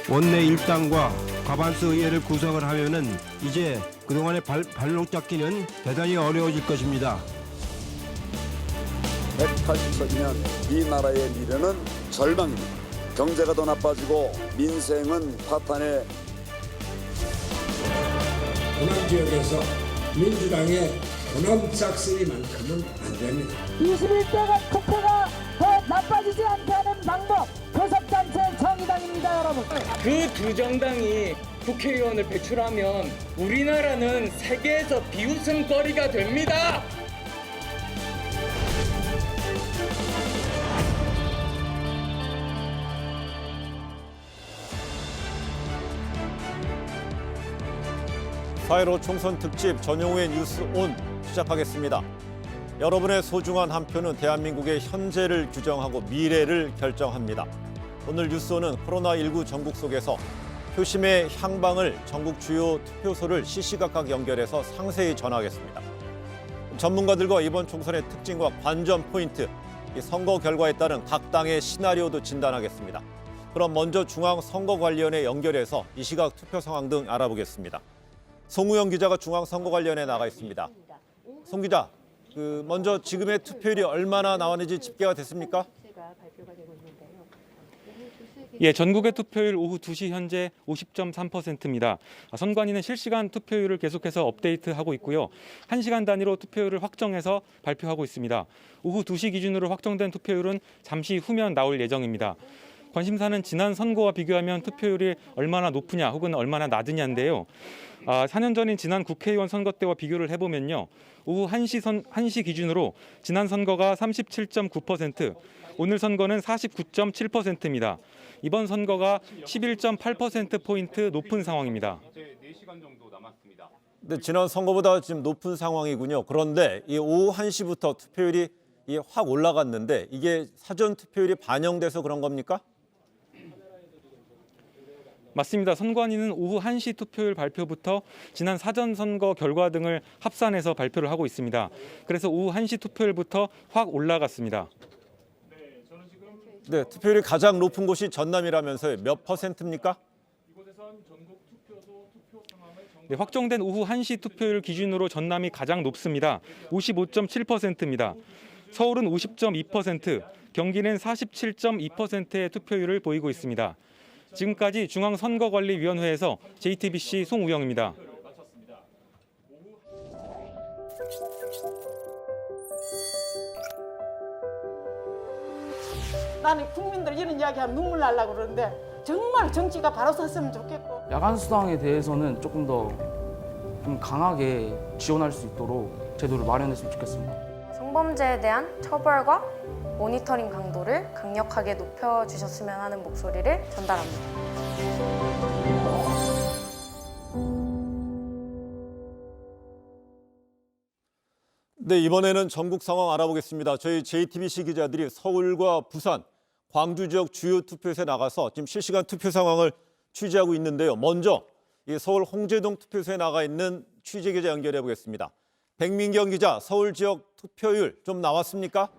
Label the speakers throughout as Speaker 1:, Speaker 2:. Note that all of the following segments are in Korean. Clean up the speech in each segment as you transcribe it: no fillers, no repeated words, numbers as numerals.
Speaker 1: 원내 일당과 과반수 의회를 구성을 하면은 이제 그동안의 발목 잡기는 대단히 어려워질 것입니다.
Speaker 2: 180석이면 이 나라의 미래는 절망입니다. 경제가 더 나빠지고 민생은 파탄에.
Speaker 3: 호남 지역에서 민주당의 호남 싹쓸이만큼은 안 됩니다.
Speaker 4: 21대가 국회가 더 나빠지지 않게 하는 방법, 교섭단체 정의당입니다, 여러분.
Speaker 5: 그 두 정당이 국회의원을 배출하면 우리나라는 세계에서 비웃음거리가 됩니다.
Speaker 6: 사.15 총선 특집 전용우의 뉴스 온 시작하겠습니다. 여러분의 소중한 한 표는 대한민국의 현재를 규정하고 미래를 결정합니다. 오늘 뉴스 온은 코로나19 전국 속에서 표심의 향방을 전국 주요 투표소를 시시각각 연결해서 상세히 전하겠습니다. 전문가들과 이번 총선의 특징과 관전 포인트, 선거 결과에 따른 각 당의 시나리오도 진단하겠습니다. 그럼 먼저 중앙선거관리위원회 연결해서 이 시각 투표 상황 등 알아보겠습니다. 송우영 기자가 중앙선거관리위원회에 나가 있습니다. 송 기자, 먼저 지금의 투표율이 얼마나 나왔는지 집계가 됐습니까?
Speaker 7: 예, 전국의 투표율 오후 2시 현재 50.3%입니다. 선관위는 실시간 투표율을 계속해서 업데이트하고 있고요. 1시간 단위로 투표율을 확정해서 발표하고 있습니다. 오후 2시 기준으로 확정된 투표율은 잠시 후면 나올 예정입니다. 관심사는 지난 선거와 비교하면 투표율이 얼마나 높으냐 혹은 얼마나 낮으냐인데요. 4년 전인 지난 국회의원 선거 때와 비교를 해보면요. 오후 1시 기준으로 지난 선거가 37.9%, 오늘 선거는 49.7%입니다. 이번 선거가 11.8%포인트 높은 상황입니다.
Speaker 6: 네, 지난 선거보다 지금 높은 상황이군요. 그런데 이 오후 1시부터 투표율이 확 올라갔는데 이게 사전 투표율이 반영돼서 그런 겁니까?
Speaker 7: 맞습니다. 선관위는 오후 1시 투표율 발표부터 지난 사전 선거 결과 등을 합산해서 발표를 하고 있습니다. 그래서 오후 1시 투표율부터 확 올라갔습니다.
Speaker 6: 네, 투표율이 가장 높은 곳이 전남이라면서요. 몇 %입니까?
Speaker 7: 네, 확정된 오후 1시 투표율 기준으로 전남이 가장 높습니다. 55.7%입니다. 서울은 50.2%, 경기는 47.2%의 투표율을 보이고 있습니다. 지금까지 중앙선거관리위원회에서 JTBC 송우영입니다.
Speaker 4: 나는 국민들 이런 이야기하면 눈물 날라고 그러는데 정말 정치가 바로 섰으면 좋겠고.
Speaker 8: 야간 수당에 대해서는 조금 더 좀 강하게 지원할 수 있도록 제도를 마련했으면 좋겠습니다.
Speaker 9: 성범죄에 대한 처벌과 모니터링 강도를 강력하게 높여주셨으면 하는 목소리를 전달합니다.
Speaker 6: 네, 이번에는 전국 상황 알아보겠습니다. 저희 JTBC 기자들이 서울과 부산, 광주 지역 주요 투표소에 나가서 지금 실시간 투표 상황을 취재하고 있는데요. 먼저 이 서울 홍제동 투표소에 나가 있는 취재 기자 연결해 보겠습니다. 백민경 기자, 서울 지역 투표율 좀 나왔습니까?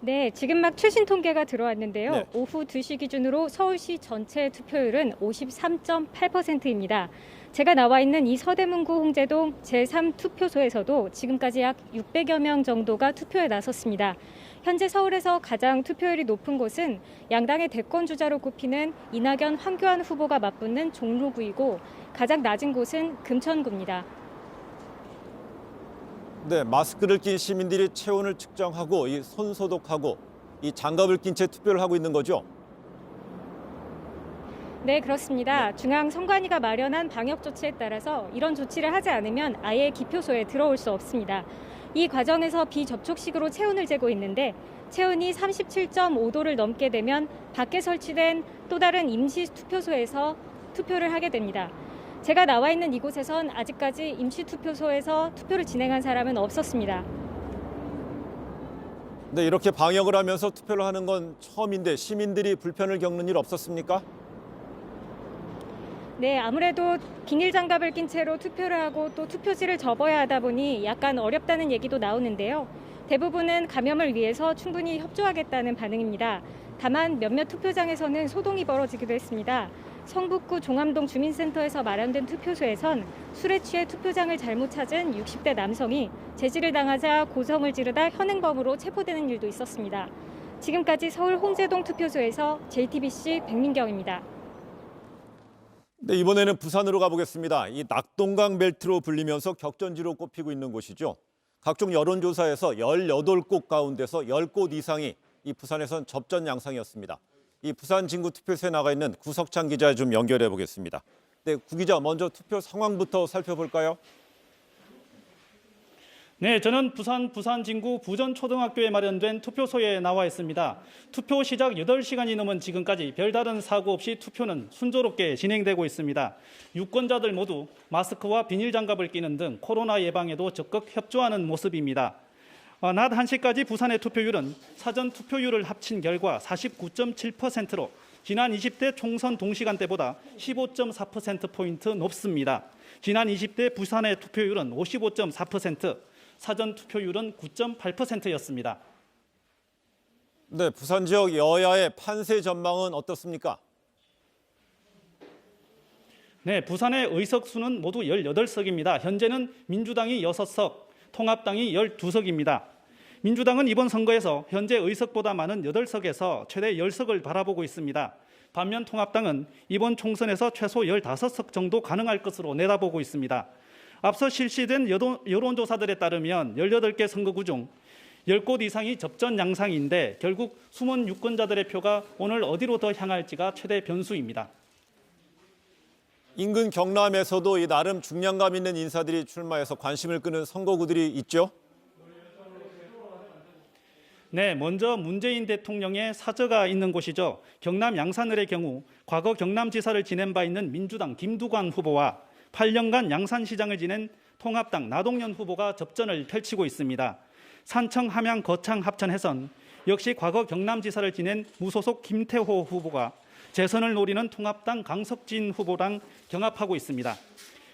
Speaker 10: 네, 지금 막 최신 통계가 들어왔는데요.
Speaker 6: 네.
Speaker 10: 오후 2시 기준으로 서울시 전체 투표율은 53.8%입니다. 제가 나와 있는 이 서대문구 홍제동 제3투표소에서도 지금까지 약 600여 명 정도가 투표에 나섰습니다. 현재 서울에서 가장 투표율이 높은 곳은 양당의 대권 주자로 꼽히는 이낙연, 황교안 후보가 맞붙는 종로구이고 가장 낮은 곳은 금천구입니다.
Speaker 6: 네, 마스크를 낀 시민들이 체온을 측정하고 이 손 소독하고 이 장갑을 낀 채 투표를 하고 있는 거죠?
Speaker 10: 네, 그렇습니다. 중앙선관위가 마련한 방역 조치에 따라서 이런 조치를 하지 않으면 아예 기표소에 들어올 수 없습니다. 이 과정에서 비접촉식으로 체온을 재고 있는데 체온이 37.5도를 넘게 되면 밖에 설치된 또 다른 임시 투표소에서 투표를 하게 됩니다. 제가 나와 있는 이곳에선 아직까지 임시 투표소에서 투표를 진행한 사람은 없었습니다.
Speaker 6: 네, 이렇게 방역을 하면서 투표를 하는 건 처음인데 시민들이 불편을 겪는 일 없었습니까?
Speaker 10: 네, 아무래도 비닐 장갑을 낀 채로 투표를 하고 또 투표지를 접어야 하다 보니 약간 어렵다는 얘기도 나오는데요. 대부분은 감염을 위해서 충분히 협조하겠다는 반응입니다. 다만 몇몇 투표장에서는 소동이 벌어지기도 했습니다. 성북구 종암동 주민센터에서 마련된 투표소에선 술에 취해 투표장을 잘못 찾은 60대 남성이 제지를 당하자 고성을 지르다 현행범으로 체포되는 일도 있었습니다. 지금까지 서울 홍제동 투표소에서 JTBC 백민경입니다.
Speaker 6: 네, 이번에는 부산으로 가보겠습니다. 이 낙동강 벨트로 불리면서 격전지로 꼽히고 있는 곳이죠. 각종 여론조사에서 18곳 가운데서 10곳 이상이 이 부산에선 접전 양상이었습니다. 이 부산 진구 투표소에 나가 있는 구석찬 기자 좀 연결해 보겠습니다. 네, 구 기자 먼저 투표 상황부터 살펴볼까요?
Speaker 11: 네, 저는 부산 진구 부전초등학교에 마련된 투표소에 나와 있습니다. 투표 시작 8시간이 넘은 지금까지 별다른 사고 없이 투표는 순조롭게 진행되고 있습니다. 유권자들 모두 마스크와 비닐장갑을 끼는 등 코로나 예방에도 적극 협조하는 모습입니다. 낮 1시까지 부산의 투표율은 사전 투표율을 합친 결과 49.7%로 지난 20대 총선 동시간대보다 15.4%포인트 높습니다. 지난 20대 부산의 투표율은 55.4%, 사전 투표율은 9.8%였습니다.
Speaker 6: 네, 부산 지역 여야의 판세 전망은 어떻습니까?
Speaker 11: 네, 부산의 의석수는 모두 18석입니다. 현재는 민주당이 6석, 통합당이 12석입니다. 민주당은 이번 선거에서 현재 의석보다 많은 8석에서 최대 10석을 바라보고 있습니다. 반면 통합당은 이번 총선에서 최소 15석 정도 가능할 것으로 내다보고 있습니다. 앞서 실시된 여론조사들에 따르면 18개 선거구 중 10곳 이상이 접전 양상인데 결국 숨은 유권자들의 표가 오늘 어디로 더 향할지가 최대 변수입니다.
Speaker 6: 인근 경남에서도 이 나름 중량감 있는 인사들이 출마해서 관심을 끄는 선거구들이 있죠?
Speaker 11: 네, 먼저 문재인 대통령의 사저가 있는 곳이죠. 경남 양산을의 경우 과거 경남지사를 지낸 바 있는 민주당 김두관 후보와 8년간 양산시장을 지낸 통합당 나동연 후보가 접전을 펼치고 있습니다. 산청, 함양, 거창 합천해선 역시 과거 경남지사를 지낸 무소속 김태호 후보가 재선을 노리는 통합당 강석진 후보랑 경합하고 있습니다.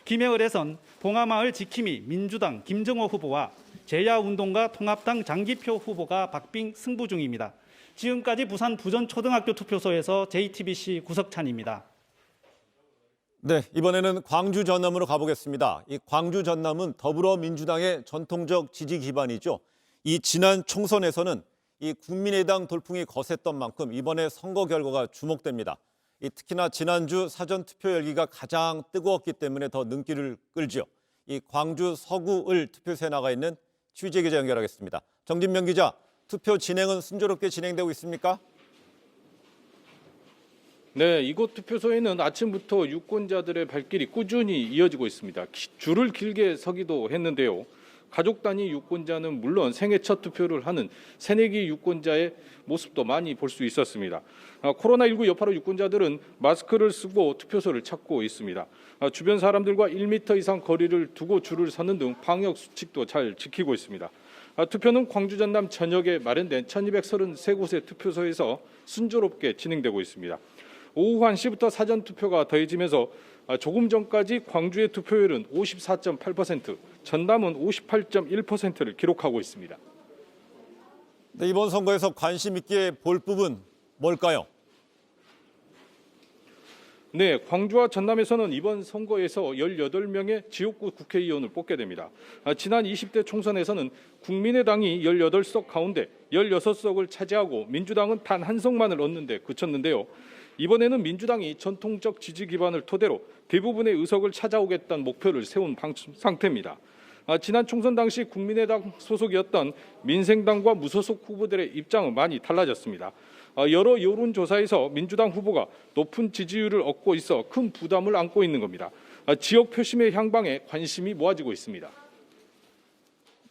Speaker 11: 김해을에선 봉하마을 지킴이 민주당 김정호 후보와 제야운동가 통합당 장기표 후보가 박빙 승부 중입니다. 지금까지 부산 부전초등학교 투표소에서 JTBC 구석찬입니다.
Speaker 6: 네, 이번에는 광주 전남으로 가보겠습니다. 이 광주 전남은 더불어민주당의 전통적 지지 기반이죠. 이 지난 총선에서는 이 국민의당 돌풍이 거셌던 만큼 이번에 선거 결과가 주목됩니다. 특히나 지난주 사전투표 열기가 가장 뜨거웠기 때문에 더 눈길을 끌죠. 이 광주 서구을 투표소에 나가 있는 취재 기자 연결하겠습니다. 정진명 기자, 투표 진행은 순조롭게 진행되고 있습니까?
Speaker 12: 네, 이곳 투표소에는 아침부터 유권자들의 발길이 꾸준히 이어지고 있습니다. 줄을 길게 서기도 했는데요. 가족 단위 유권자는 물론 생애 첫 투표를 하는 새내기 유권자의 모습도 많이 볼 수 있었습니다. 코로나19 여파로 유권자들은 마스크를 쓰고 투표소를 찾고 있습니다. 주변 사람들과 1m 이상 거리를 두고 줄을 서는 등 방역 수칙도 잘 지키고 있습니다. 투표는 광주 전남 전역에 마련된 1233곳의 투표소에서 순조롭게 진행되고 있습니다. 오후 1시부터 사전투표가 더해지면서 조금 전까지 광주의 투표율은 54.8%, 전남은 58.1%를 기록하고 있습니다.
Speaker 6: 네, 이번 선거에서 관심 있게 볼 부분 뭘까요?
Speaker 12: 네, 광주와 전남에서는 이번 선거에서 18명의 지역구 국회의원을 뽑게 됩니다. 지난 20대 총선에서는 국민의당이 18석 가운데 16석을 차지하고 민주당은 단 한 석만을 얻는 데 그쳤는데요. 이번에는 민주당이 전통적 지지 기반을 토대로 대부분의 의석을 찾아오겠다는 목표를 세운 상태입니다. 지난 총선 당시 국민의당 소속이었던 민생당과 무소속 후보들의 입장은 많이 달라졌습니다. 여러 여론조사에서 민주당 후보가 높은 지지율을 얻고 있어 큰 부담을 안고 있는 겁니다. 지역 표심의 향방에 관심이 모아지고 있습니다.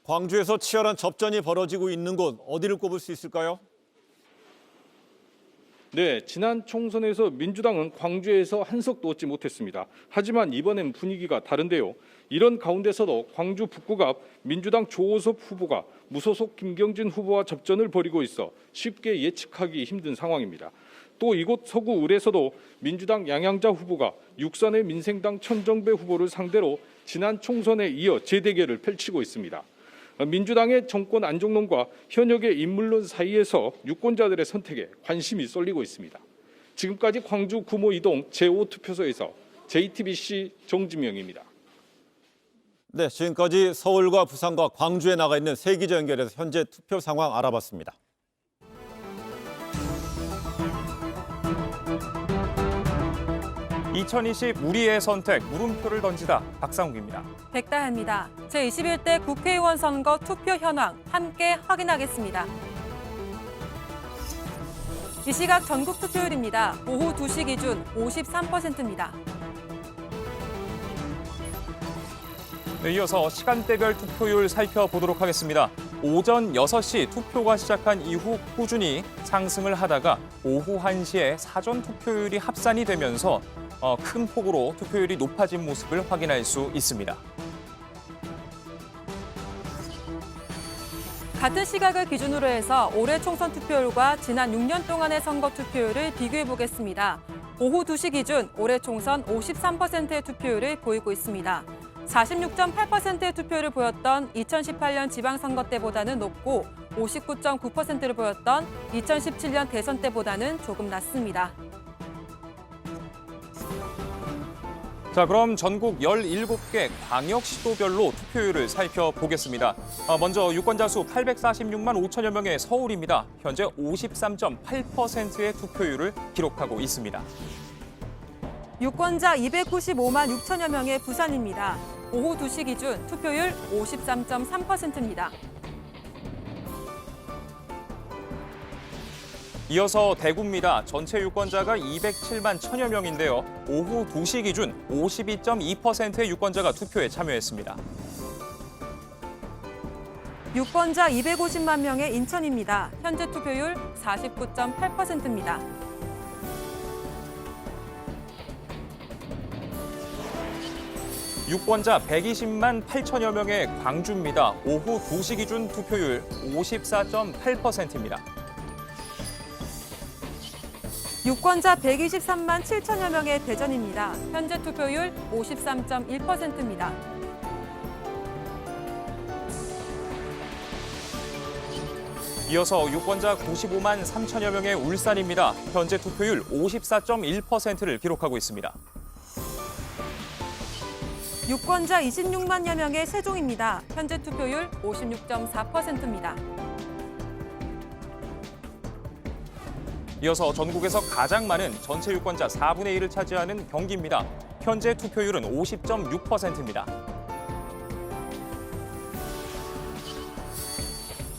Speaker 6: 광주에서 치열한 접전이 벌어지고 있는 곳 어디를 꼽을 수 있을까요?
Speaker 12: 네, 지난 총선에서 민주당은 광주에서 한 석도 얻지 못했습니다. 하지만 이번엔 분위기가 다른데요. 이런 가운데서도 광주 북구가 민주당 조호섭 후보가 무소속 김경진 후보와 접전을 벌이고 있어 쉽게 예측하기 힘든 상황입니다. 또 이곳 서구 을에서도 민주당 양양자 후보가 육선의 민생당 천정배 후보를 상대로 지난 총선에 이어 재대결을 펼치고 있습니다. 민주당의 정권 안정론과 현역의 인물론 사이에서 유권자들의 선택에 관심이 쏠리고 있습니다. 지금까지 광주 구모 이동 제5투표소에서 JTBC 정지명입니다.
Speaker 6: 네, 지금까지 서울과 부산과 광주에 나가 있는 세 기자 연결해서 현재 투표 상황 알아봤습니다.
Speaker 13: (2020) 우리의 선택 물음표를 던지다 박상욱입니다.
Speaker 14: 백다현입니다. 제21대 국회의원 선거 투표 현황 함께 확인하겠습니다. 이 시각 전국 투표율입니다. 오후 2시 기준 53%입니다.
Speaker 13: 네, 이어서 시간대별 투표율 살펴보도록 하겠습니다. 오전 6시 투표가 시작한 이후 꾸준히 상승을 하다가 오후 1시에 사전 투표율이 합산이 되면서 큰 폭으로 투표율이 높아진 모습을 확인할 수 있습니다.
Speaker 14: 같은 시각을 기준으로 해서 올해 총선 투표율과 지난 6년 동안의 선거 투표율을 비교해 보겠습니다. 오후 2시 기준 올해 총선 53%의 투표율을 보이고 있습니다. 46.8%의 투표율을 보였던 2018년 지방선거 때보다는 높고 59.9%를 보였던 2017년 대선 때보다는 조금 낮습니다.
Speaker 13: 자, 그럼 전국 17개 광역시도별로 투표율을 살펴보겠습니다. 먼저 유권자 수 846만 5천여 명의 서울입니다. 현재 53.8%의 투표율을 기록하고 있습니다.
Speaker 14: 유권자 295만 6천여 명의 부산입니다. 오후 2시 기준 투표율 53.3%입니다.
Speaker 13: 이어서 대구입니다. 전체 유권자가 207만 1천여 명인데요. 오후 2시 기준 52.2%의 유권자가 투표에 참여했습니다.
Speaker 14: 유권자 250만 명의 인천입니다. 현재 투표율 49.8%입니다.
Speaker 13: 유권자 120만 8천여 명의 광주입니다. 오후 2시 기준 투표율 54.8%입니다.
Speaker 14: 유권자 123만 7천여 명의 대전입니다. 현재 투표율 53.1%입니다.
Speaker 13: 이어서 유권자 95만 3천여 명의 울산입니다. 현재 투표율 54.1%를 기록하고 있습니다.
Speaker 14: 유권자 26만여 명의 세종입니다. 현재 투표율 56.4%입니다.
Speaker 13: 이어서 전국에서 가장 많은 전체 유권자 4분의 1을 차지하는 경기입니다. 현재 투표율은 50.6%입니다.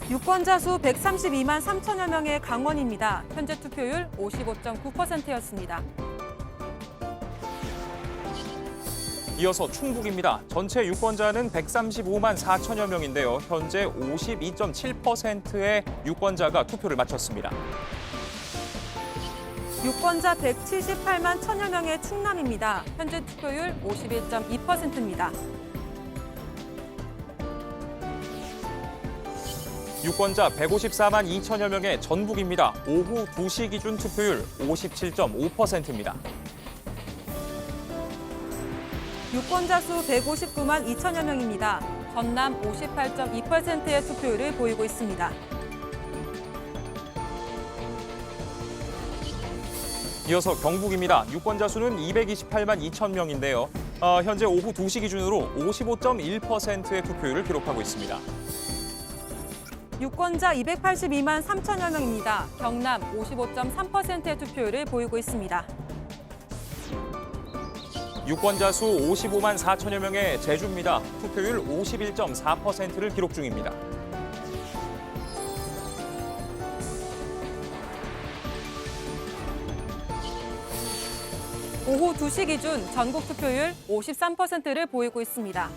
Speaker 14: 유권자 수 132만 3천여 명의 강원입니다. 현재 투표율 55.9%였습니다.
Speaker 13: 이어서 충북입니다. 전체 유권자는 135만 4천여 명인데요. 현재 52.7%의 유권자가 투표를 마쳤습니다.
Speaker 14: 유권자 178만 1천여 명의 충남입니다. 현재 투표율 51.2%입니다.
Speaker 13: 유권자 154만 2천여 명의 전북입니다. 오후 2시 기준 투표율 57.5%입니다.
Speaker 14: 유권자 수 159만 2천여 명입니다. 전남 58.2%의 투표율을 보이고 있습니다.
Speaker 13: 이어서 경북입니다. 유권자 수는 228만 2천 명인데요. 현재 오후 2시 기준으로 55.1%의 투표율을 기록하고 있습니다.
Speaker 14: 유권자 282만 3천여 명입니다. 경남 55.3%의 투표율을 보이고 있습니다.
Speaker 13: 유권자 수 55만 4천여 명의 제주입니다. 투표율 51.4%를 기록 중입니다.
Speaker 14: 오후 2시 기준 전국 투표율 53%를 보이고 있습니다.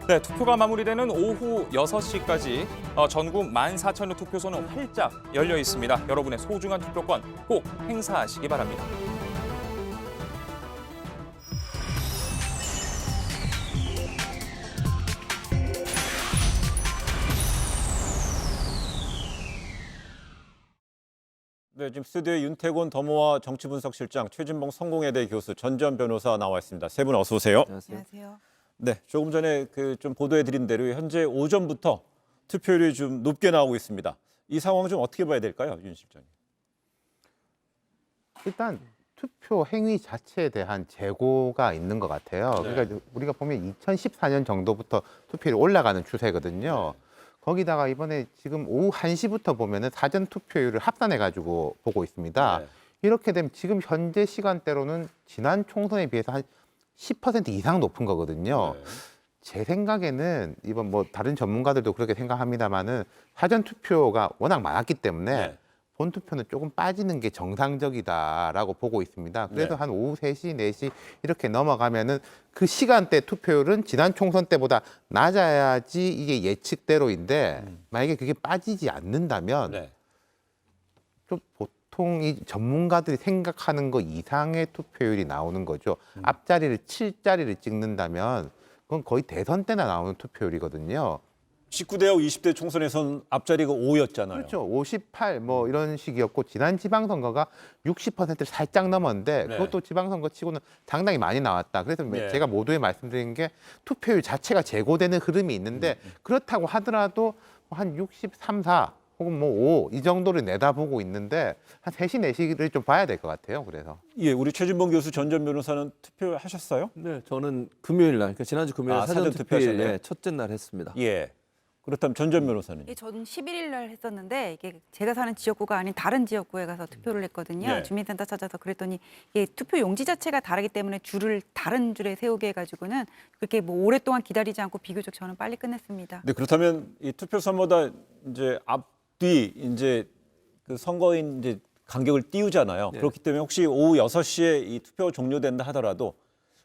Speaker 13: 네, 투표가 마무리되는 오후 6시까지 전국 14,000여 투표소는 활짝 열려 있습니다. 여러분의 소중한 투표권 꼭 행사하시기 바랍니다.
Speaker 6: 네, 지금 스튜디오에 윤태곤 더모아 정치분석실장, 최진봉 성공회대 교수, 전지현 변호사 나와 있습니다. 세 분 어서 오세요.
Speaker 15: 안녕하세요.
Speaker 6: 네, 조금 전에 좀 보도해드린 대로 현재 오전부터 투표율이 좀 높게 나오고 있습니다. 이 상황 좀 어떻게 봐야 될까요, 윤 실장님?
Speaker 15: 일단 투표 행위 자체에 대한 재고가 있는 것 같아요.
Speaker 6: 네.
Speaker 15: 그러니까 우리가 보면 2014년 정도부터 투표율이 올라가는 추세거든요.
Speaker 6: 네.
Speaker 15: 거기다가 이번에 지금 오후 1시부터 보면은 사전 투표율을 합산해 가지고 보고 있습니다.
Speaker 6: 네.
Speaker 15: 이렇게 되면 지금 현재 시간대로는 지난 총선에 비해서 한 10% 이상 높은 거거든요.
Speaker 6: 네.
Speaker 15: 제 생각에는 이번 뭐 다른 전문가들도 그렇게 생각합니다만은 사전 투표가 워낙 많았기 때문에
Speaker 6: 네.
Speaker 15: 본 투표는 조금 빠지는 게 정상적이다라고 보고 있습니다. 그래서
Speaker 6: 네.
Speaker 15: 한 오후 3시, 4시 이렇게 넘어가면은 그 시간대 투표율은 지난 총선 때보다 낮아야지 이게 예측대로인데 만약에 그게 빠지지 않는다면
Speaker 6: 네.
Speaker 15: 좀 보통 이 전문가들이 생각하는 거 이상의 투표율이 나오는 거죠. 앞자리를 7자리를 찍는다면 그건 거의 대선 때나 나오는 투표율이거든요.
Speaker 6: 19대하고 20대 총선에선 앞자리가 5였잖아요.
Speaker 15: 그렇죠. 58 뭐 이런 식이었고 지난 지방선거가 60%를 살짝 넘었는데
Speaker 6: 네.
Speaker 15: 그것도 지방선거 치고는 상당히 많이 나왔다. 그래서
Speaker 6: 네.
Speaker 15: 제가 모두에 말씀드린 게 투표율 자체가 재고되는 흐름이 있는데 그렇다고 하더라도 한 63, 4 혹은 뭐 5 이 정도를 내다보고 있는데 한 3시, 4시를 좀 봐야 될 것 같아요. 그래서.
Speaker 6: 예, 우리 최진봉 교수 전 전 변호사는 투표하셨어요?
Speaker 16: 네, 저는 금요일 날, 그러니까 지난주 금요일 사전
Speaker 6: 투표하셨네요.
Speaker 16: 투표일 첫째 날 했습니다.
Speaker 6: 예. 그렇다면 전 전 변호사는?
Speaker 17: 예, 저는 11일 날 했었는데 이게 제가 사는 지역구가 아닌 다른 지역구에 가서 투표를 했거든요.
Speaker 6: 네.
Speaker 17: 주민센터 찾아서 그랬더니 이게 투표 용지 자체가 다르기 때문에 줄을 다른 줄에 세우게 해가지고는 그렇게 뭐 오랫동안 기다리지 않고 비교적 저는 빨리 끝냈습니다.
Speaker 6: 네, 그렇다면 이 투표선보다 이제 앞뒤 이제 그 선거인 이제 간격을 띄우잖아요.
Speaker 16: 네.
Speaker 6: 그렇기 때문에 혹시 오후 6시에 이 투표가 종료된다 하더라도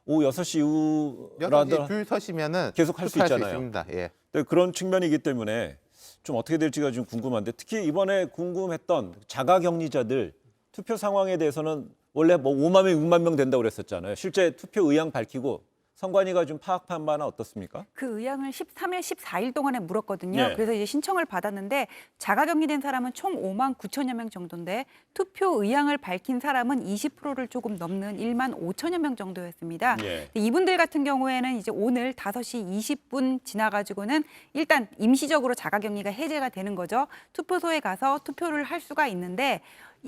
Speaker 6: 오후 6시 이후라도
Speaker 15: 6시 줄 서시면은
Speaker 6: 계속 할 수
Speaker 15: 투표할
Speaker 6: 있잖아요.
Speaker 15: 있습니다. 예.
Speaker 6: 네, 그런 측면이기 때문에 좀 어떻게 될지가 좀 궁금한데 특히 이번에 궁금했던 자가격리자들 투표 상황에 대해서는 원래 뭐 5만 명, 6만 명 된다고 그랬었잖아요. 실제 투표 의향 밝히고 선관위가 좀 파악한 바는 어떻습니까?
Speaker 17: 그 의향을 13일, 14일 동안에 물었거든요.
Speaker 6: 네.
Speaker 17: 그래서 이제 신청을 받았는데 자가격리된 사람은 총 5만 9천여 명 정도인데 투표 의향을 밝힌 사람은 20%를 조금 넘는 1만 5천여 명 정도였습니다.
Speaker 6: 예.
Speaker 17: 이분들 같은 경우에는 이제 오늘 5시 20분 지나가지고는 일단 임시적으로 자가격리가 해제가 되는 거죠. 투표소에 가서 투표를 할 수가 있는데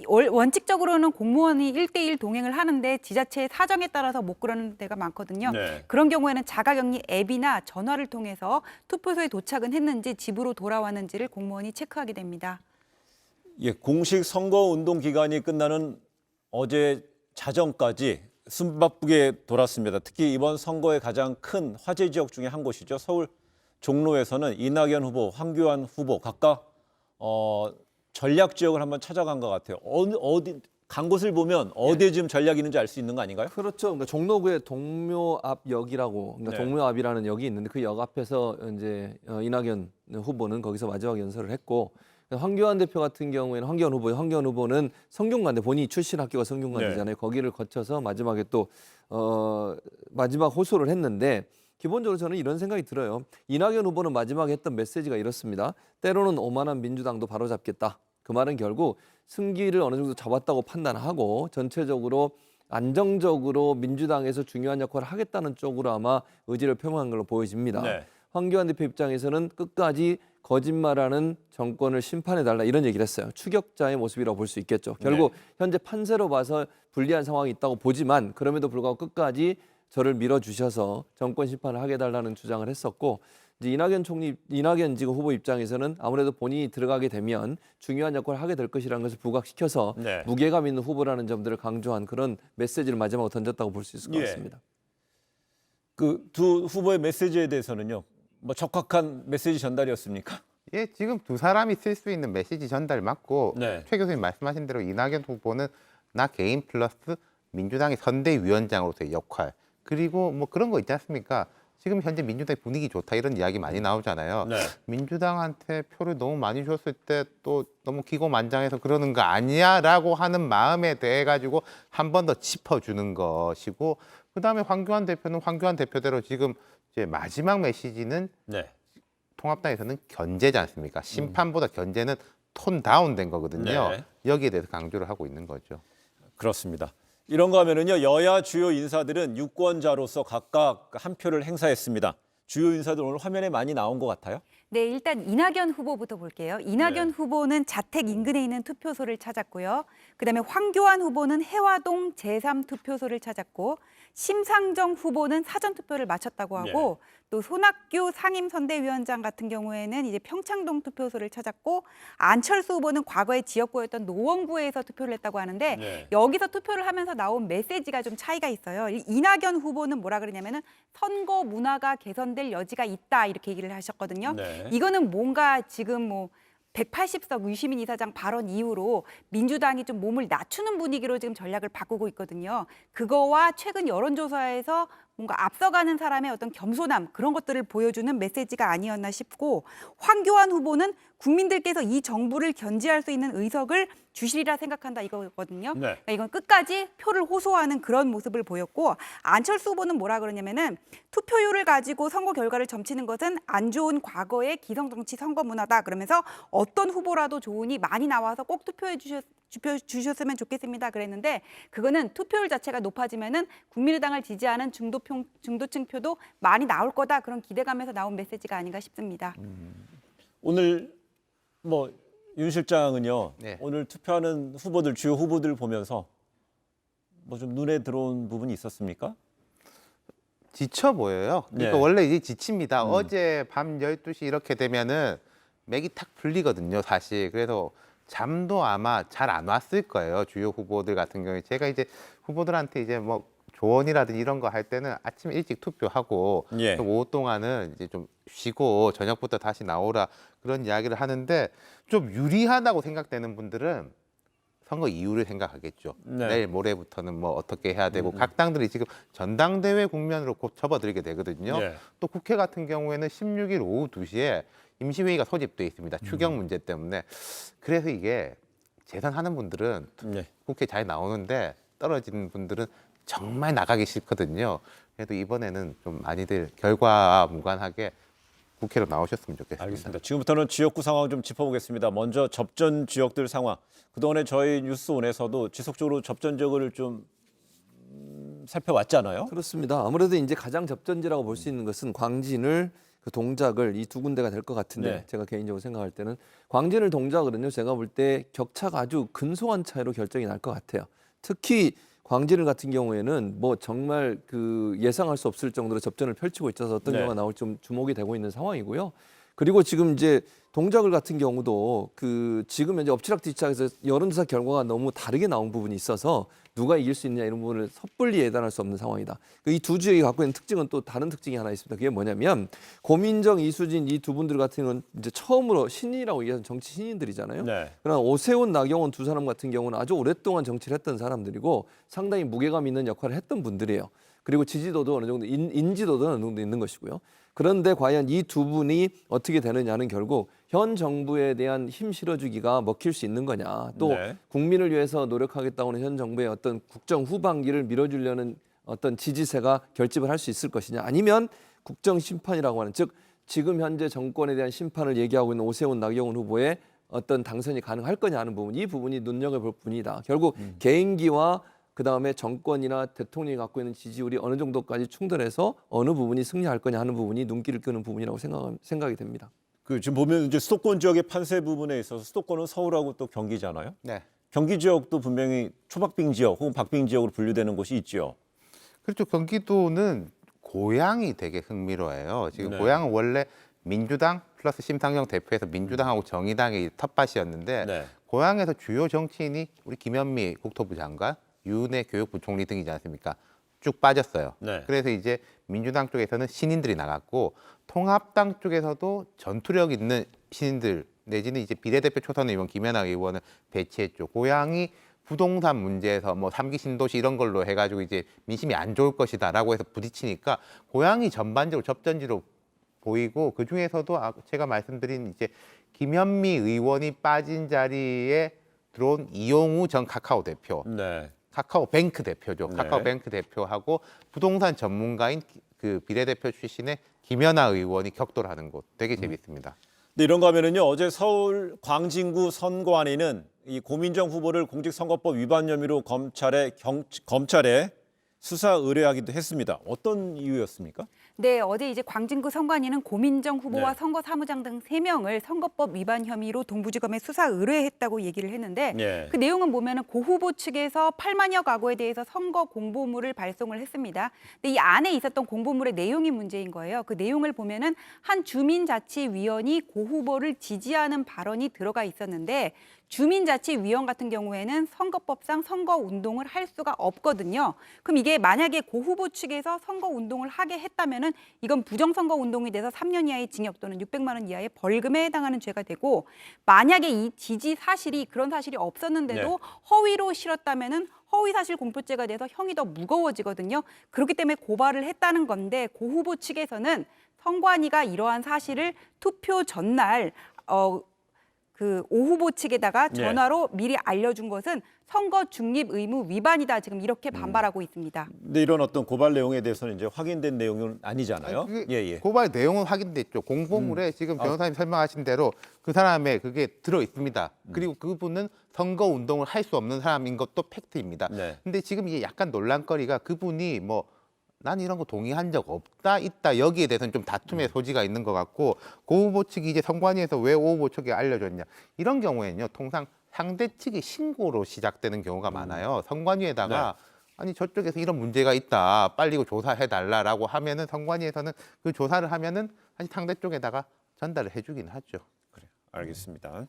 Speaker 17: 원칙적으로는 공무원이 1대1 동행을 하는데 지자체의 사정에 따라서 못 그러는 데가 많거든요.
Speaker 6: 네.
Speaker 17: 그런 경우에는 자가격리 앱이나 전화를 통해서 투표소에 도착은 했는지 집으로 돌아왔는지를 공무원이 체크하게 됩니다.
Speaker 6: 예, 공식 선거 운동 기간이 끝나는 어제 자정까지 숨바쁘게 돌았습니다. 특히 이번 선거의 가장 큰 화제 지역 중에 한 곳이죠. 서울 종로에서는 이낙연 후보, 황교안 후보 각각 전략 지역을 한번 찾아간 것 같아요. 어디 간 곳을 보면 어디에 지금 전략이 있는지 알 수 있는 거 아닌가요?
Speaker 16: 그렇죠. 그러니까 종로구의 동묘 앞 역이라고, 그러니까
Speaker 6: 네.
Speaker 16: 동묘 앞이라는 역이 있는데 그 역 앞에서 이제 이낙연 후보는 거기서 마지막 연설을 했고, 황교안 대표 같은 경우에는 황교안 후보는 성균관대, 본인이 출신 학교가 성균관대잖아요. 거기를 거쳐서 마지막에 또 마지막 호소를 했는데. 기본적으로 저는 이런 생각이 들어요. 이낙연 후보는 마지막에 했던 메시지가 이렇습니다. 때로는 오만한 민주당도 바로잡겠다. 그 말은 결국 승기를 어느 정도 잡았다고 판단하고 전체적으로 안정적으로 민주당에서 중요한 역할을 하겠다는 쪽으로 아마 의지를 표명한 걸로 보여집니다.
Speaker 6: 네.
Speaker 16: 황교안 대표 입장에서는 끝까지 거짓말하는 정권을 심판해달라 이런 얘기를 했어요. 추격자의 모습이라고 볼 수 있겠죠. 결국 현재 판세로 봐서 불리한 상황이 있다고 보지만 그럼에도 불구하고 끝까지 저를 밀어주셔서 정권 심판을 하게 해달라는 주장을 했었고, 이제 이낙연 지금 후보 입장에서는 아무래도 본인이 들어가게 되면 중요한 역할을 하게 될 것이라는 것을 부각시켜서
Speaker 6: 네.
Speaker 16: 무게감 있는 후보라는 점들을 강조한 그런 메시지를 마지막으로 던졌다고 볼 수 있을 것
Speaker 6: 예.
Speaker 16: 같습니다.
Speaker 6: 그 두 후보의 메시지에 대해서는요. 뭐 적합한 메시지 전달이었습니까?
Speaker 15: 예, 지금 두 사람이 쓸 수 있는 메시지 전달 맞고
Speaker 6: 네.
Speaker 15: 최 교수님 말씀하신 대로 이낙연 후보는 나 개인 플러스 민주당의 선대위원장으로서의 역할 그리고 뭐 그런 거 있지 않습니까? 지금 현재 민주당의 분위기 좋다 이런 이야기 많이 나오잖아요.
Speaker 6: 네.
Speaker 15: 민주당한테 표를 너무 많이 줬을 때 또 너무 기고만장해서 그러는 거 아니야라고 하는 마음에 대해 가지고 한 번 더 짚어주는 것이고 그다음에 황교안 대표는 황교안 대표대로 지금 이제 마지막 메시지는
Speaker 6: 네.
Speaker 15: 통합당에서는 견제지 않습니까? 심판보다 견제는 톤 다운된 거거든요.
Speaker 6: 네.
Speaker 15: 여기에 대해서 강조를 하고 있는 거죠.
Speaker 6: 그렇습니다. 이런 거 하면은요, 여야 주요 인사들은 유권자로서 각각 한 표를 행사했습니다. 주요 인사들 오늘 화면에 많이 나온 것 같아요.
Speaker 17: 네, 일단 이낙연 후보부터 볼게요. 이낙연 후보는 자택 인근에 있는 투표소를 찾았고요. 그다음에 황교안 후보는 해화동 제3투표소를 찾았고, 심상정 후보는 사전투표를 마쳤다고 하고, 또 손학규 상임선대위원장 같은 경우에는 이제 평창동 투표소를 찾았고, 안철수 후보는 과거에 지역구였던 노원구에서 투표를 했다고 하는데 여기서 투표를 하면서 나온 메시지가 좀 차이가 있어요. 이낙연 후보는 뭐라 그러냐면은 선거 문화가 개선될 여지가 있다 이렇게 얘기를 하셨거든요. 이거는 뭔가 지금 뭐 180석 유시민 이사장 발언 이후로 민주당이 좀 몸을 낮추는 분위기로 지금 전략을 바꾸고 있거든요. 그거와 최근 여론조사에서 뭔가 앞서가는 사람의 어떤 겸손함 그런 것들을 보여주는 메시지가 아니었나 싶고, 황교안 후보는 국민들께서 이 정부를 견제할 수 있는 의석을 주시리라 생각한다 이거거든요. 그러니까 이건 끝까지 표를 호소하는 그런 모습을 보였고, 안철수 후보는 뭐라 그러냐면은 투표율을 가지고 선거 결과를 점치는 것은 안 좋은 과거의 기성정치 선거 문화다. 그러면서 어떤 후보라도 좋으니 많이 나와서 꼭 투표해 주셨으면 좋겠습니다. 그랬는데 그거는 투표율 자체가 높아지면은 국민의당을 지지하는 중도층 표도 많이 나올 거다. 그런 기대감에서 나온 메시지가 아닌가 싶습니다.
Speaker 6: 오늘 뭐 윤 실장은요. 오늘 투표하는 후보들, 주요 후보들 보면서 뭐 좀 눈에 들어온 부분이 있었습니까?
Speaker 15: 지쳐 보여요. 그러니까 원래 이제 지칩니다. 어제 밤 12시 이렇게 되면은 맥이 탁 풀리거든요, 사실. 그래서 잠도 아마 잘 안 왔을 거예요, 주요 후보들 같은 경우에. 제가 이제 후보들한테 이제 뭐 조언이라든지 이런 거 할 때는 아침에 일찍 투표하고 좀 오후 동안은 이제 좀 쉬고 저녁부터 다시 나오라 그런 이야기를 하는데, 좀 유리하다고 생각되는 분들은 선거 이후를 생각하겠죠. 내일 모레부터는 뭐 어떻게 해야 되고 각 당들이 지금 전당대회 국면으로 곧 접어들게 되거든요. 또 국회 같은 경우에는 16일 오후 2시에 임시회의가 소집돼 있습니다. 추경 문제 때문에. 그래서 이게 재선하는 분들은 국회 잘 나오는데 떨어지는 분들은 정말 나가기 싫거든요. 그래도 이번에는 좀 많이들 결과와 무관하게 국회로 나오셨으면 좋겠습니다.
Speaker 6: 알겠습니다. 지금부터는 지역구 상황 좀 짚어보겠습니다. 먼저 접전 지역들 상황. 그동안에 저희 뉴스온에서도 지속적으로 접전 지역을 좀 살펴왔잖아요.
Speaker 16: 그렇습니다. 아무래도 이제 가장 접전지라고 볼 수 있는 것은 광진을, 그 동작을 이 두 군데가 될 것 같은데 제가 개인적으로 생각할 때는 광진을 동작을은요, 제가 볼 때 격차가 아주 근소한 차이로 결정이 날 것 같아요. 특히 광진을 같은 경우에는 뭐 정말 그 예상할 수 없을 정도로 접전을 펼치고 있어서 어떤 결과가 나올지 좀 주목이 되고 있는 상황이고요. 그리고 지금 이제 동작을 같은 경우도 그 지금 현재 엎치락뒤치락해서 여론조사 결과가 너무 다르게 나온 부분이 있어서 누가 이길 수 있냐 이런 부분을 섣불리 예단할 수 없는 상황이다. 이 두 지역이 갖고 있는 특징은 또 다른 특징이 하나 있습니다. 그게 뭐냐면 고민정, 이수진 이 두 분들 같은 경우는 이제 처음으로 신인이라고 얘기하는 정치 신인들이잖아요. 그러나 오세훈, 나경원 두 사람 같은 경우는 아주 오랫동안 정치를 했던 사람들이고 상당히 무게감 있는 역할을 했던 분들이에요. 그리고 지지도도 어느 정도, 인지도도 어느 정도 있는 것이고요. 그런데 과연 이 두 분이 어떻게 되느냐는 결국 현 정부에 대한 힘 실어주기가 먹힐 수 있는 거냐, 또 국민을 위해서 노력하겠다고 하는 현 정부의 어떤 국정 후반기를 밀어주려는 어떤 지지세가 결집을 할 수 있을 것이냐, 아니면 국정 심판이라고 하는, 즉 지금 현재 정권에 대한 심판을 얘기하고 있는 오세훈, 나경원 후보의 어떤 당선이 가능할 거냐 하는 부분, 이 부분이 눈여겨볼 부분이다. 결국 개인기와 그다음에 정권이나 대통령이 갖고 있는 지지율이 어느 정도까지 충돌해서 어느 부분이 승리할 거냐 하는 부분이 눈길을 끄는 부분이라고 생각이 됩니다.
Speaker 6: 그 지금 보면 이제 수도권 지역의 판세 부분에 있어서 수도권은 서울하고 또 경기잖아요. 경기 지역도 분명히 초박빙 지역 혹은 박빙 지역으로 분류되는 곳이 있죠.
Speaker 15: 그렇죠. 경기도는 고향이 되게 흥미로워요. 지금 고향은 원래 민주당 플러스 심상정 대표에서 민주당하고 정의당이 텃밭이었는데 고향에서 주요 정치인이 우리 김현미 국토부 장관, 윤해 교육부총리 등이지 않습니까? 쭉 빠졌어요. 그래서 이제 민주당 쪽에서는 신인들이 나갔고, 통합당 쪽에서도 전투력 있는 신인들 내지는 이제 비례대표 초선 의원 김연아 의원을 배치했죠. 고향이 부동산 문제에서 뭐 3기 신도시 이런 걸로 해가지고 이제 민심이 안 좋을 것이다라고 해서 부딪히니까 고향이 전반적으로 접전지로 보이고, 그 중에서도 제가 말씀드린 이제 김현미 의원이 빠진 자리에 들어온 이용우 전 카카오 대표, 카카오뱅크 대표죠. 카카오뱅크 대표하고 부동산 전문가인 그 비례대표 출신의 김연아 의원이 격돌하는 곳 되게 재밌습니다.
Speaker 6: 근데 이런 거 하면은요, 어제 서울 광진구 선관위는 이 고민정 후보를 공직선거법 위반 혐의로 검찰에 수사 의뢰하기도 했습니다. 어떤 이유였습니까?
Speaker 17: 네, 어제 이제 광진구 선관위는 고민정 후보와
Speaker 6: 네.
Speaker 17: 선거사무장 등 3명을 선거법 위반 혐의로 동부지검에 수사 의뢰했다고 얘기를 했는데
Speaker 6: 네.
Speaker 17: 그 내용은 보면은 고 후보 측에서 8만여 가구에 대해서 선거 공보물을 발송을 했습니다. 근데 이 안에 있었던 공보물의 내용이 문제인 거예요. 그 내용을 보면은 한 주민자치위원이 고 후보를 지지하는 발언이 들어가 있었는데 주민자치위원 같은 경우에는 선거법상 선거운동을 할 수가 없거든요. 그럼 이게 만약에 고 후보 측에서 선거운동을 하게 했다면은 이건 부정선거운동이 돼서 3년 이하의 징역 또는 600만 원 이하의 벌금에 해당하는 죄가 되고 만약에 이 지지 사실이 그런 사실이 없었는데도 허위로 실었다면은 허위사실 공표죄가 돼서 형이 더 무거워지거든요. 그렇기 때문에 고발을 했다는 건데 고 후보 측에서는 선관위가 이러한 사실을 투표 전날 그 오 후보 측에다가 전화로 미리 알려준 것은 선거 중립 의무 위반이다. 지금 이렇게 반발하고 있습니다.
Speaker 6: 근데 이런 어떤 고발 내용에 대해서는 이제 확인된 내용은 아니잖아요.
Speaker 15: 고발 내용은 확인됐죠. 공보물에 지금 변호사님 설명하신 대로 그 사람의 그게 들어 있습니다. 그리고 그분은 선거 운동을 할 수 없는 사람인 것도 팩트입니다. 근데 지금 이게 약간 논란거리가 그분이 난 이런 거 동의한 적 없다, 있다 여기에 대해서는 좀 다툼의 소지가 있는 것 같고 고 후보 측이 이제 선관위에서 왜 오 후보 측에 알려줬냐 이런 경우에는요 통상 상대 측의 신고로 시작되는 경우가 많아요. 선관위에다가 아니 저쪽에서 이런 문제가 있다, 빨리 이거 조사해달라라고 하면은 선관위에서는 그 조사를 하면은 사실 상대 쪽에다가 전달을 해주긴 하죠.
Speaker 6: 그래, 알겠습니다.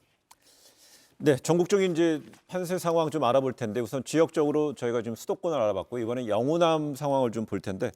Speaker 6: 네, 전국적인 이제 판세 상황 좀 알아볼 텐데 우선 지역적으로 저희가 지금 수도권을 알아봤고 이번에 영호남 상황을 좀 볼 텐데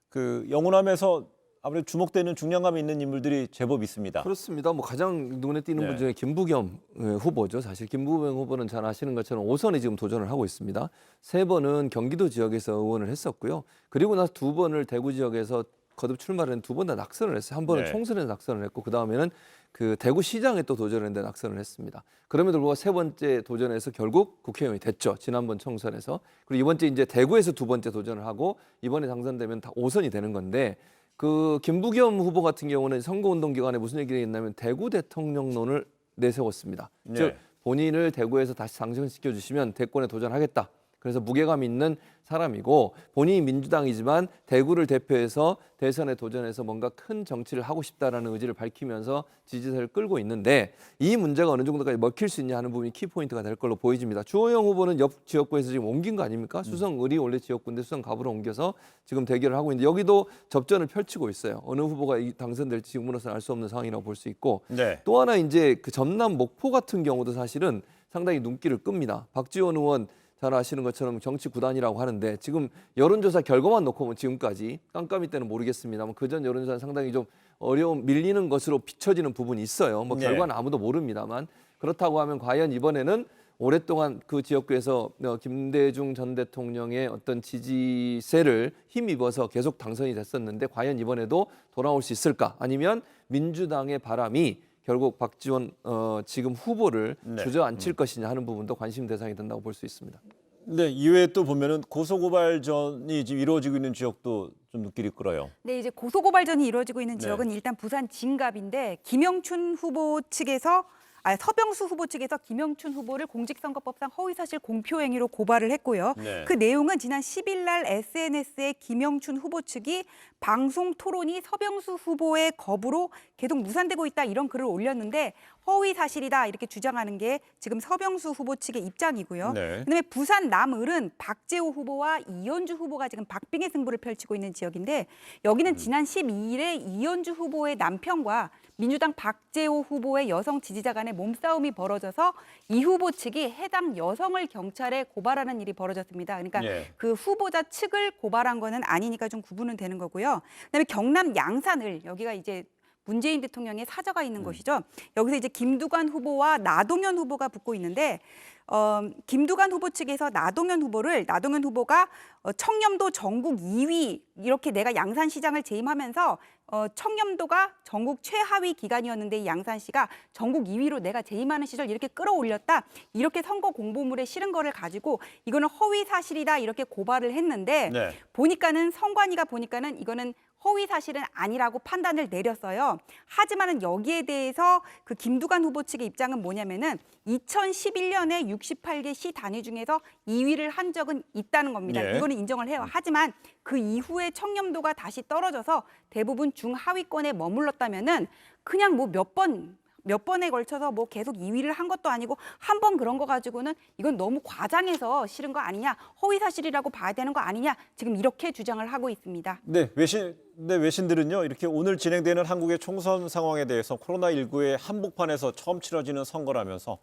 Speaker 6: 그 영호남에서 아무래도 주목되는 중량감이 있는 인물들이 제법 있습니다.
Speaker 16: 그렇습니다. 가장 눈에 띄는 분 중에 김부겸 후보죠. 사실 김부겸 후보는 잘 아시는 것처럼 5선에 지금 도전을 하고 있습니다. 3번은 경기도 지역에서 의원을 했었고요. 그리고 나서 2번을 대구 지역에서 거듭 출마를 했는데 2번 다 낙선을 했어요. 한 번은 총선에서 낙선을 했고 그다음에는 그 대구시장에 또 도전을 했는데 낙선을 했습니다. 그럼에도 불구하고 3번째 도전에서 결국 국회의원이 됐죠. 지난번 총선에서. 그리고 이번째 이제 대구에서 2번째 도전을 하고 이번에 당선되면 다 5선이 되는 건데 그 김부겸 후보 같은 경우는 선거운동 기간에 무슨 얘기를 했냐면 대구 대통령론을 내세웠습니다. 즉 본인을 대구에서 다시 당선시켜 주시면 대권에 도전하겠다. 그래서 무게감 있는 사람이고 본인이 민주당이지만 대구를 대표해서 대선에 도전해서 뭔가 큰 정치를 하고 싶다라는 의지를 밝히면서 지지세를 끌고 있는데 이 문제가 어느 정도까지 먹힐 수 있냐 하는 부분이 키포인트가 될 걸로 보여집니다. 주호영 후보는 옆 지역구에서 지금 옮긴 거 아닙니까? 수성을이 원래 지역구인데 수성갑으로 옮겨서 지금 대결을 하고 있는데 여기도 접전을 펼치고 있어요. 어느 후보가 당선될지 지금으로서는 알 수 없는 상황이라고 볼 수 있고 또 하나 이제 그 전남 목포 같은 경우도 사실은 상당히 눈길을 끕니다. 박지원 의원 잘 아시는 것처럼 정치 구단이라고 하는데 지금 여론조사 결과만 놓고 보면 지금까지 깜깜이 때는 모르겠습니다만 그전 여론조사는 상당히 좀 어려운 밀리는 것으로 비춰지는 부분이 있어요. 결과는 아무도 모릅니다만 그렇다고 하면 과연 이번에는 오랫동안 그 지역구에서 김대중 전 대통령의 어떤 지지세를 힘입어서 계속 당선이 됐었는데 과연 이번에도 돌아올 수 있을까? 아니면 민주당의 바람이 결국 박지원 지금 후보를 주저앉힐 것이냐 하는 부분도 관심 대상이 된다고 볼 수 있습니다.
Speaker 6: 네, 이외에 또 보면은 고소고발전이 지금 이루어지고 있는 지역도 좀 눈길이 끌어요.
Speaker 17: 네, 이제 고소고발전이 이루어지고 있는 지역은 일단 부산 진갑인데 김영춘 후보 측에서 서병수 후보 측에서 김영춘 후보를 공직선거법상 허위사실 공표행위로 고발을 했고요. 그 내용은 지난 10일 날 SNS에 김영춘 후보 측이 방송 토론이 서병수 후보의 거부로 계속 무산되고 있다 이런 글을 올렸는데 허위사실이다 이렇게 주장하는 게 지금 서병수 후보 측의 입장이고요. 그다음에 부산 남을은 박재호 후보와 이현주 후보가 지금 박빙의 승부를 펼치고 있는 지역인데 여기는 지난 12일에 이현주 후보의 남편과 민주당 박재호 후보의 여성 지지자 간의 몸싸움이 벌어져서 이 후보 측이 해당 여성을 경찰에 고발하는 일이 벌어졌습니다. 그러니까 그 후보자 측을 고발한 거는 아니니까 좀 구분은 되는 거고요. 그다음에 경남 양산을 여기가 이제 문재인 대통령의 사저가 있는 곳이죠. 여기서 이제 김두관 후보와 나동현 후보가 붙고 있는데 김두관 후보 측에서 나동현 후보가 청렴도 전국 2위 이렇게 내가 양산시장을 재임하면서 청렴도가 전국 최하위 기간이었는데 이 양산시가 전국 2위로 내가 재임하는 시절 이렇게 끌어올렸다. 이렇게 선거 공보물에 실은 거를 가지고 이거는 허위 사실이다 이렇게 고발을 했는데 보니까는 선관위가 보니까는 이거는 허위 사실은 아니라고 판단을 내렸어요. 하지만은 여기에 대해서 그 김두관 후보 측의 입장은 뭐냐면은 2011년에 68개 시 단위 중에서 2위를 한 적은 있다는 겁니다.
Speaker 18: 예.
Speaker 17: 이거는 인정을 해요. 하지만 그 이후에 청렴도가 다시 떨어져서 대부분 중하위권에 머물렀다면은 그냥 뭐 몇 번에 걸쳐서 뭐 계속 2위를 한 것도 아니고 한 번 그런 거 가지고는 이건 너무 과장해서 실은 거 아니냐, 허위 사실이라고 봐야 되는 거 아니냐, 지금 이렇게 주장을 하고 있습니다.
Speaker 6: 네, 외신들은요, 이렇게 오늘 진행되는 한국의 총선 상황에 대해서 코로나19의 한복판에서 처음 치러지는 선거라면서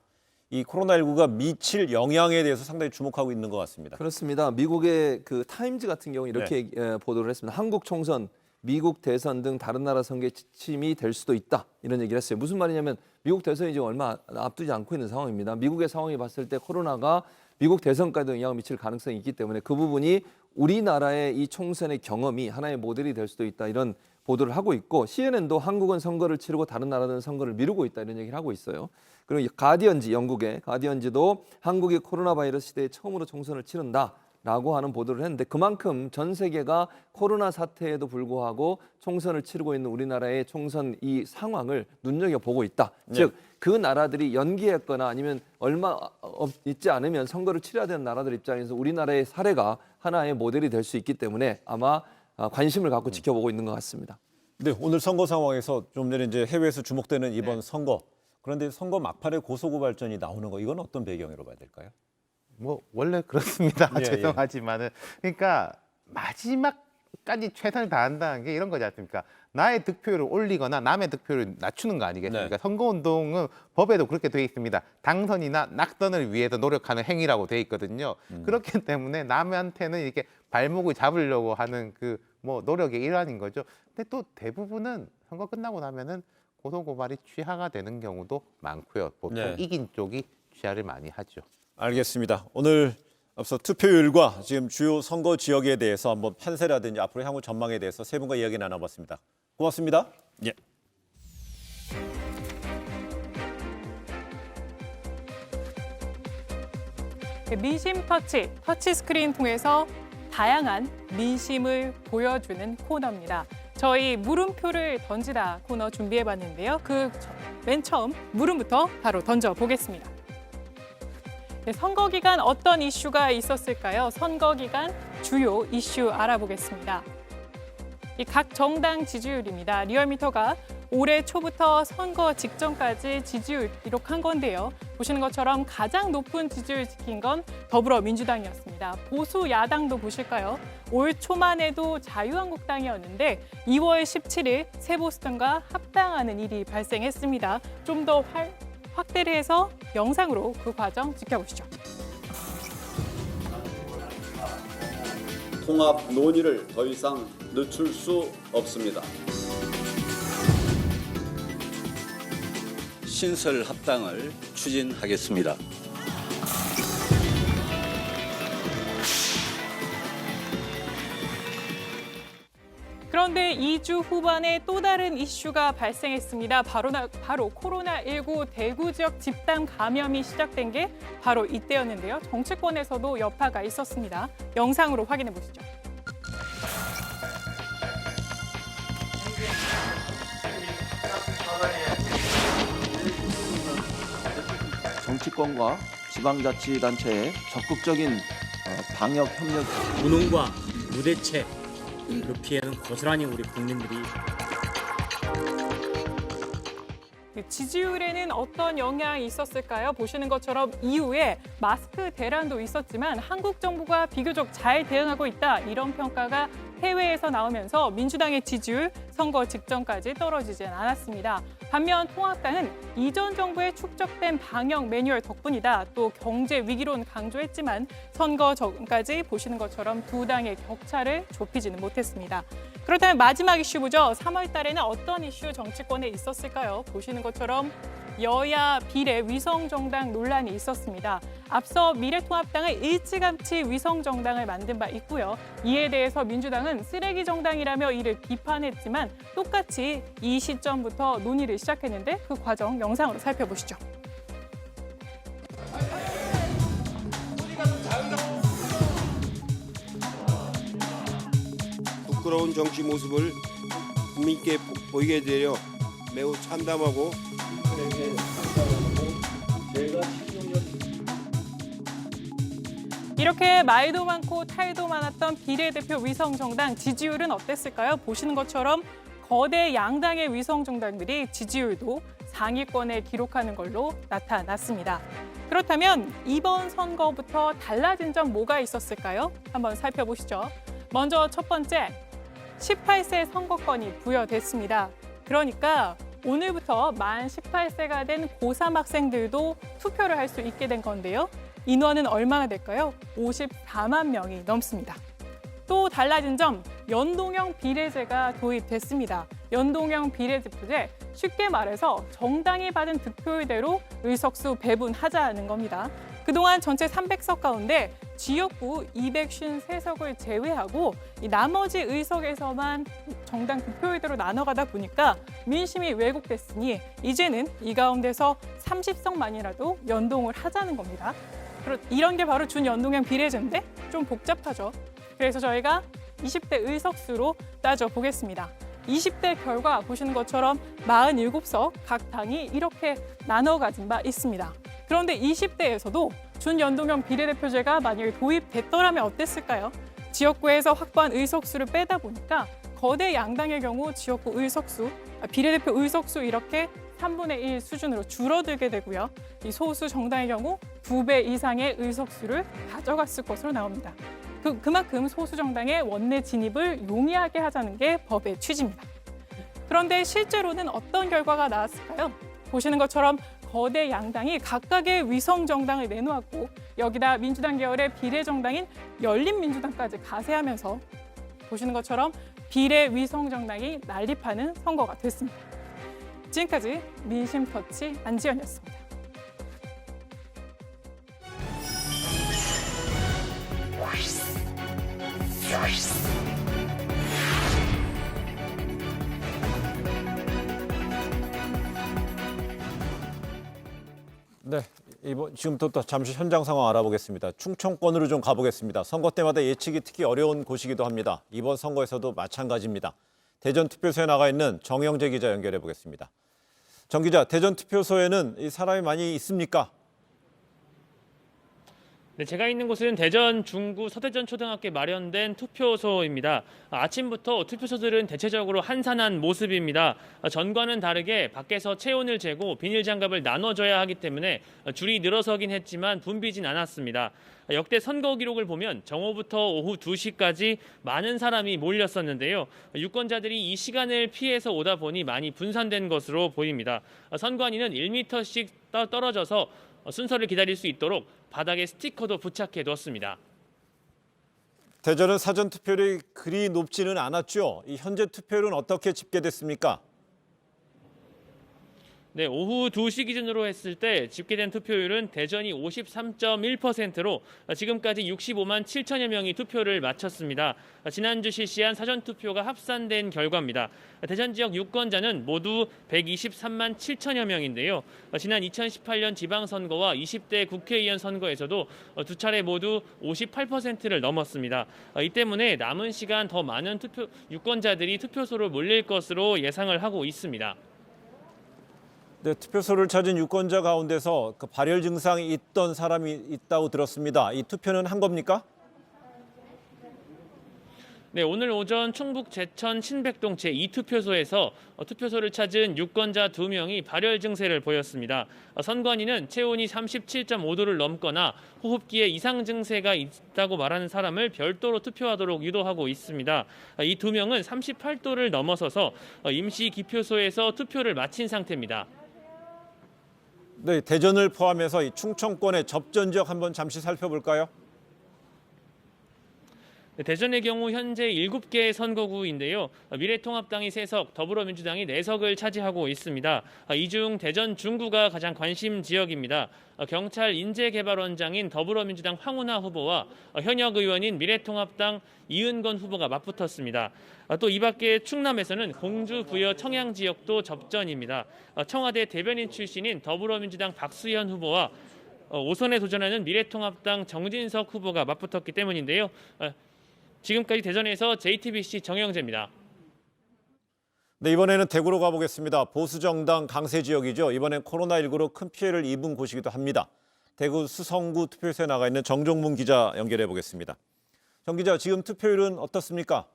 Speaker 6: 이 코로나19가 미칠 영향에 대해서 상당히 주목하고 있는 것 같습니다.
Speaker 16: 그렇습니다. 미국의 그 타임즈 같은 경우 이렇게 보도를 했습니다. 한국 총선, 미국 대선 등 다른 나라 선거에 지침이 될 수도 있다, 이런 얘기를 했어요. 무슨 말이냐면 미국 대선이 지금 얼마 앞두지 않고 있는 상황입니다. 미국의 상황이 봤을 때 코로나가 미국 대선까지도 영향을 미칠 가능성이 있기 때문에 그 부분이 우리나라의 이 총선의 경험이 하나의 모델이 될 수도 있다, 이런 보도를 하고 있고, CNN도 한국은 선거를 치르고 다른 나라들은 선거를 미루고 있다, 이런 얘기를 하고 있어요. 그리고 가디언지, 영국의 가디언지도 한국이 코로나 바이러스 시대에 처음으로 총선을 치른다 라고 하는 보도를 했는데, 그만큼 전 세계가 코로나 사태에도 불구하고 총선을 치르고 있는 우리나라의 총선 이 상황을 눈여겨보고 있다.
Speaker 6: 네.
Speaker 16: 즉, 그 나라들이 연기했거나 아니면 얼마 있지 않으면 선거를 치러야 되는 나라들 입장에서 우리나라의 사례가 하나의 모델이 될 수 있기 때문에 아마 관심을 갖고 지켜보고 있는 것 같습니다.
Speaker 6: 네, 오늘 선거 상황에서 좀 전에 이제 해외에서 주목되는 이번 선거, 그런데 선거 막판에 고소고발전이 나오는 거, 이건 어떤 배경으로 봐야 될까요?
Speaker 15: 뭐 원래 그렇습니다.
Speaker 6: 예,
Speaker 15: 죄송하지만은 그러니까 마지막까지 최선을 다한다는 게 이런 거지 않습니까? 나의 득표율을 올리거나 남의 득표율을 낮추는 거 아니겠습니까? 선거운동은 법에도 그렇게 돼 있습니다. 당선이나 낙선을 위해서 노력하는 행위라고 돼 있거든요. 그렇기 때문에 남한테는 이렇게 발목을 잡으려고 하는 그 뭐 노력의 일환인 거죠. 근데 또 대부분은 선거 끝나고 나면은 고소고발이 취하가 되는 경우도 많고요. 보통 이긴 쪽이 취하를 많이 하죠.
Speaker 6: 알겠습니다. 오늘 앞서 투표율과 지금 주요 선거 지역에 대해서 한번 판세라든지 앞으로 향후 전망에 대해서 세 분과 이야기 나눠봤습니다. 고맙습니다. 예.
Speaker 19: 민심 터치 스크린 통해서 다양한 민심을 보여주는 코너입니다. 저희 물음표를 던지다 코너 준비해봤는데요. 그 맨 처음 물음부터 바로 던져보겠습니다. 네, 선거 기간 어떤 이슈가 있었을까요? 선거 기간 주요 이슈 알아보겠습니다. 각 정당 지지율입니다. 리얼미터가 올해 초부터 선거 직전까지 지지율 기록한 건데요. 보시는 것처럼 가장 높은 지지율 지킨 건 더불어민주당이었습니다. 보수 야당도 보실까요? 올 초만 해도 자유한국당이었는데 2월 17일 세보수당과 합당하는 일이 발생했습니다. 좀 더 확대를 해서 영상으로 그 과정 지켜보시죠.
Speaker 2: 통합 논의를 더 이상 늦출 수 없습니다. 신설 합당을 추진하겠습니다.
Speaker 19: 그런데 2주 후반에 또 다른 이슈가 발생했습니다. 바로 코로나19 대구 지역 집단 감염이 시작된 게 바로 이때였는데요. 정치권에서도 여파가 있었습니다. 영상으로 확인해 보시죠.
Speaker 18: 정치권과 지방자치단체의 적극적인 방역 협력,
Speaker 20: 무능과 무대책, 그 피해는 고스란히 우리 국민들이.
Speaker 19: 지지율에는 어떤 영향이 있었을까요? 보시는 것처럼 이후에 마스크 대란도 있었지만 한국 정부가 비교적 잘 대응하고 있다, 이런 평가가 해외에서 나오면서 민주당의 지지율 선거 직전까지 떨어지진 않았습니다. 반면 통합당은 이전 정부의 축적된 방역 매뉴얼 덕분이다, 또 경제 위기론 강조했지만 선거 전까지 보시는 것처럼 두 당의 격차를 좁히지는 못했습니다. 그렇다면 마지막 이슈 보죠. 3월 달에는 어떤 이슈 정치권에 있었을까요? 보시는 것처럼 여야 비례 위성정당 논란이 있었습니다. 앞서 미래통합당은 일찌감치 위성정당을 만든 바 있고요. 이에 대해서 민주당은 쓰레기 정당이라며 이를 비판했지만 똑같이 이 시점부터 논의를 시작했는데 그 과정 영상으로 살펴보시죠.
Speaker 21: 부끄러운 정치 모습을
Speaker 1: 국민께 보이게 되려 매우 참담하고
Speaker 19: 이렇게 말도 많고 탈도 많았던 비례대표 위성정당 지지율은 어땠을까요? 보시는 것처럼 거대 양당의 위성정당들이 지지율도 상위권에 기록하는 걸로 나타났습니다. 그렇다면 이번 선거부터 달라진 점 뭐가 있었을까요? 한번 살펴보시죠. 먼저 첫 번째, 18세 선거권이 부여됐습니다. 그러니까 오늘부터 만 18세가 된 고3 학생들도 투표를 할 수 있게 된 건데요. 인원은 얼마나 될까요? 54만 명이 넘습니다. 또 달라진 점, 연동형 비례제가 도입됐습니다. 연동형 비례대표제, 쉽게 말해서 정당이 받은 득표율대로 의석수 배분하자는 겁니다. 그동안 전체 300석 가운데 지역구 253석을 제외하고 이 나머지 의석에서만 정당 득표율대로 나눠가다 보니까 민심이 왜곡됐으니 이제는 이 가운데서 30석만이라도 연동을 하자는 겁니다. 이런 게 바로 준연동형 비례제인데 좀 복잡하죠. 그래서 저희가 20대 의석수로 따져보겠습니다. 20대 결과 보시는 것처럼 47석 각 당이 이렇게 나눠 가진 바 있습니다. 그런데 20대에서도 준연동형 비례대표제가 만약에 도입됐더라면 어땠을까요? 지역구에서 확보한 의석수를 빼다 보니까 거대 양당의 경우 지역구 의석수, 비례대표 의석수 이렇게 3분의 1 수준으로 줄어들게 되고요. 이 소수 정당의 경우 2배 이상의 의석수를 가져갔을 것으로 나옵니다. 그만큼 소수 정당의 원내 진입을 용이하게 하자는 게 법의 취지입니다. 그런데 실제로는 어떤 결과가 나왔을까요? 보시는 것처럼 거대 양당이 각각의 위성 정당을 내놓았고 여기다 민주당 계열의 비례 정당인 열린민주당까지 가세하면서 보시는 것처럼 비례 위성 정당이 난립하는 선거가 됐습니다. 지금까지 민심터치 안지연이었습니다.
Speaker 6: 네, 지금부터 또 잠시 현장 상황 알아보겠습니다. 충청권으로 좀 가보겠습니다. 선거 때마다 예측이 특히 어려운 곳이기도 합니다. 이번 선거에서도 마찬가지입니다. 대전 투표소에 나가 있는 정영재 기자 연결해 보겠습니다. 정 기자, 대전 투표소에는 사람이 많이 있습니까?
Speaker 21: 네, 제가 있는 곳은 대전 중구 서대전 초등학교에 마련된 투표소입니다. 아침부터 투표소들은 대체적으로 한산한 모습입니다. 전과는 다르게 밖에서 체온을 재고 비닐 장갑을 나눠줘야 하기 때문에 줄이 늘어서긴 했지만 붐비진 않았습니다. 역대 선거 기록을 보면 정오부터 오후 2시까지 많은 사람이 몰렸었는데요. 유권자들이 이 시간을 피해서 오다 보니 많이 분산된 것으로 보입니다. 선관위는 1m씩 떨어져서 순서를 기다릴 수 있도록 바닥에 스티커도 부착해 두었습니다.
Speaker 6: 대전은 사전 투표율이 그리 높지는 않았죠. 이 현재 투표율은 어떻게 집계됐습니까?
Speaker 21: 네, 오후 2시 기준으로 했을 때 집계된 투표율은 대전이 53.1%로 지금까지 65만 7천여 명이 투표를 마쳤습니다. 지난주 실시한 사전투표가 합산된 결과입니다. 대전 지역 유권자는 모두 123만 7천여 명인데요. 지난 2018년 지방선거와 20대 국회의원 선거에서도 두 차례 모두 58%를 넘었습니다. 이 때문에 남은 시간 더 많은 유권자들이 투표소로 몰릴 것으로 예상을 하고 있습니다.
Speaker 6: 네, 투표소를 찾은 유권자 가운데서 그 발열 증상이 있던 사람이 있다고 들었습니다. 이 투표는 한 겁니까?
Speaker 21: 네, 오늘 오전 충북 제천 신백동 제2투표소에서 투표소를 찾은 유권자 2명이 발열 증세를 보였습니다. 선관위는 체온이 37.5도를 넘거나 호흡기에 이상 증세가 있다고 말하는 사람을 별도로 투표하도록 유도하고 있습니다. 이 2명은 38도를 넘어서서 임시 기표소에서 투표를 마친 상태입니다.
Speaker 6: 네, 대전을 포함해서 이 충청권의 접전 지역 한번 잠시 살펴볼까요?
Speaker 21: 대전의 경우 현재 7개의 선거구인데요. 미래통합당이 3석, 더불어민주당이 4석을 차지하고 있습니다. 이 중 대전 중구가 가장 관심 지역입니다. 경찰 인재개발원장인 더불어민주당 황운하 후보와 현역 의원인 미래통합당 이은건 후보가 맞붙었습니다. 또 이 밖에 충남에서는 공주, 부여, 청양 지역도 접전입니다. 청와대 대변인 출신인 더불어민주당 박수현 후보와 5선에 도전하는 미래통합당 정진석 후보가 맞붙었기 때문인데요. 지금까지 대전에서 JTBC 정영재입니다.
Speaker 6: 네, 이번에는 대구로 가보겠습니다. 보수정당 강세 지역이죠. 이번엔 코로나19로 큰 피해를 입은 곳이기도 합니다. 대구 수성구 투표소에 나가 있는 정종문 기자 연결해 보겠습니다. 정 기자, 지금 투표율은 어떻습니까?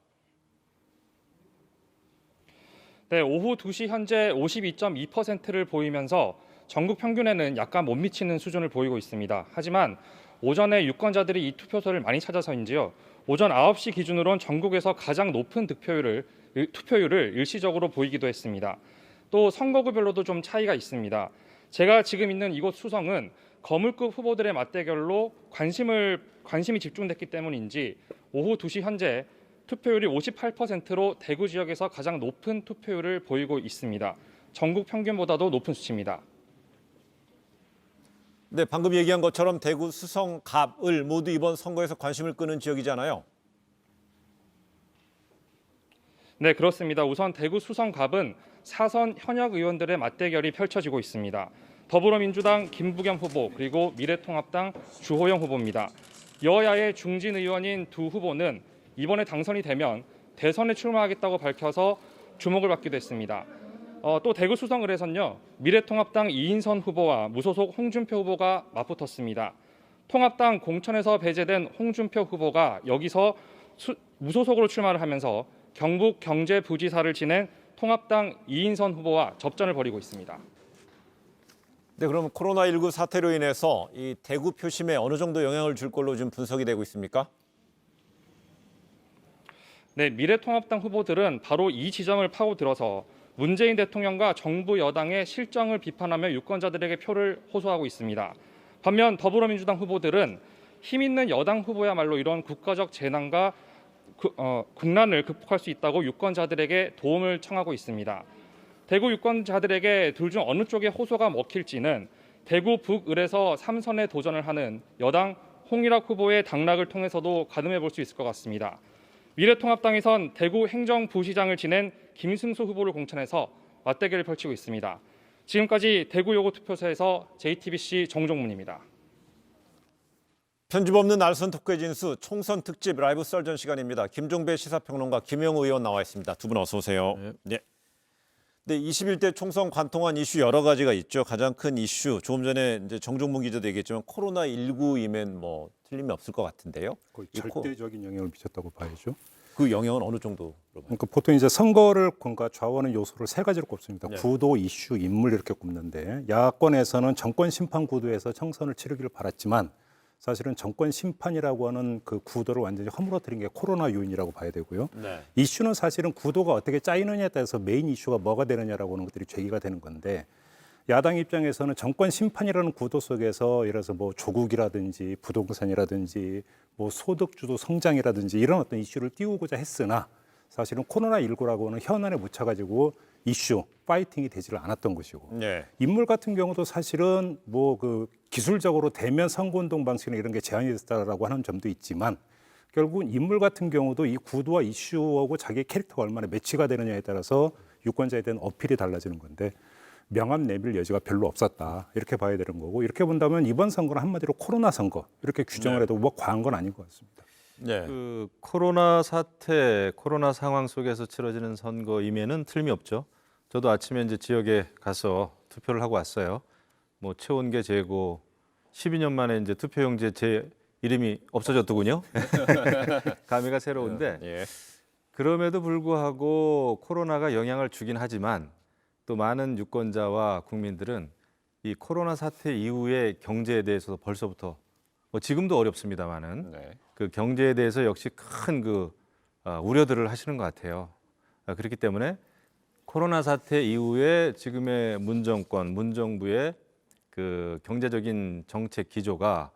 Speaker 3: 네, 오후 2시 현재 52.2%를 보이면서 전국 평균에는 약간 못 미치는 수준을 보이고 있습니다. 하지만 오전에 유권자들이 이 투표소를 많이 찾아서인지요. 오전 9시 기준으로는 전국에서 가장 높은 투표율을 일시적으로 보이기도 했습니다. 또 선거구별로도 좀 차이가 있습니다. 제가 지금 있는 이곳 수성은 거물급 후보들의 맞대결로 관심이 집중됐기 때문인지 오후 2시 현재 투표율이 58%로 대구 지역에서 가장 높은 투표율을 보이고 있습니다. 전국 평균보다도 높은 수치입니다.
Speaker 6: 네, 방금 얘기한 것처럼 대구, 수성, 갑을 모두 이번 선거에서 관심을 끄는 지역이잖아요.
Speaker 3: 네, 그렇습니다. 우선 대구 수성갑은 4선 현역 의원들의 맞대결이 펼쳐지고 있습니다. 더불어민주당 김부겸 후보 그리고 미래통합당 주호영 후보입니다. 여야의 중진 의원인 두 후보는 이번에 당선이 되면 대선에 출마하겠다고 밝혀서 주목을 받기도 했습니다. 또 대구 수성을에선요, 미래통합당 이인선 후보와 무소속 홍준표 후보가 맞붙었습니다. 통합당 공천에서 배제된 홍준표 후보가 여기서 무소속으로 출마를 하면서 경북 경제부지사를 지낸 통합당 이인선 후보와 접전을 벌이고 있습니다.
Speaker 6: 네, 그럼 코로나19 사태로 인해서 이 대구 표심에 어느 정도 영향을 줄 걸로 지금 분석이 되고 있습니까?
Speaker 3: 네, 미래통합당 후보들은 바로 이 지점을 파고들어서 문재인 대통령과 정부 여당의 실정을 비판하며 유권자들에게 표를 호소하고 있습니다. 반면 더불어민주당 후보들은 힘 있는 여당 후보야말로 이런 국가적 재난과 국난을 극복할 수 있다고 유권자들에게 도움을 청하고 있습니다. 대구 유권자들에게 둘 중 어느 쪽의 호소가 먹힐지는 대구 북을에서 3선에 도전을 하는 여당 홍일학 후보의 당락을 통해서도 가늠해 볼 수 있을 것 같습니다. 미래통합당에선 대구 행정부시장을 지낸 김승수 후보를 공천해서 맞대결을 펼치고 있습니다. 지금까지 대구 요구 투표소에서 JTBC 정종문입니다.
Speaker 6: 편집 없는 날선 토크의 진수 총선 특집 라이브 썰전 시간입니다. 김종배 시사평론가, 김영우 의원 나와 있습니다. 두 분 어서 오세요. 네. 네, 21대 총선 관통한 이슈 여러 가지가 있죠. 가장 큰 이슈, 조금 전에 이제 정종문 기자도 얘기했지만 코로나19이면 뭐 틀림이 없을 것 같은데요.
Speaker 22: 거의 절대적인 영향을 미쳤다고 봐야죠.
Speaker 6: 그 영향은 어느 정도로?
Speaker 22: 그러니까 보통 이제 선거를 뭔가 좌우하는 요소를 세 가지로 꼽습니다.
Speaker 6: 네.
Speaker 22: 구도, 이슈, 인물 이렇게 꼽는데 야권에서는 정권 심판 구도에서 총선을 치르기를 바랐지만 사실은 정권 심판이라고 하는 그 구도를 완전히 허물어뜨린 게 코로나 요인이라고 봐야 되고요.
Speaker 6: 네.
Speaker 22: 이슈는 사실은 구도가 어떻게 짜이느냐에 따라서 메인 이슈가 뭐가 되느냐라고 하는 것들이 제기가 되는 건데 야당 입장에서는 정권 심판이라는 구도 속에서 예를 들어서 뭐 조국이라든지 부동산이라든지 뭐 소득주도 성장이라든지 이런 어떤 이슈를 띄우고자 했으나 사실은 코로나19라고 하는 현안에 묻혀가지고 이슈, 파이팅이 되지를 않았던 것이고
Speaker 6: 네.
Speaker 22: 인물 같은 경우도 사실은 뭐 그 기술적으로 대면 선거운동 방식이나 이런 게 제한이 됐다라고 하는 점도 있지만 결국은 인물 같은 경우도 이 구도와 이슈하고 자기의 캐릭터가 얼마나 매치가 되느냐에 따라서 유권자에 대한 어필이 달라지는 건데 명함 내밀 여지가 별로 없었다 이렇게 봐야 되는 거고 이렇게 본다면 이번 선거는 한마디로 코로나 선거 이렇게 규정을 해도 뭐 과한 건 아닌 것 같습니다.
Speaker 6: 네.
Speaker 23: 그 코로나 사태, 코로나 상황 속에서 치러지는 선거임에는 틀림이 없죠. 저도 아침에 이제 지역에 가서 투표를 하고 왔어요. 뭐 체온계 재고 12년 만에 이제 투표용지에 제 이름이 없어졌더군요. 감회가 새로운데
Speaker 6: 예.
Speaker 23: 그럼에도 불구하고 코로나가 영향을 주긴 하지만 또 많은 유권자와 국민들은 이 코로나 사태 이후의 경제에 대해서 벌써부터 뭐 지금도 어렵습니다만은 그 경제에 대해서 역시 큰 그 우려들을 하시는 것 같아요. 그렇기 때문에 코로나 사태 이후에 지금의 문정권, 문정부의 그 경제적인 정책 기조가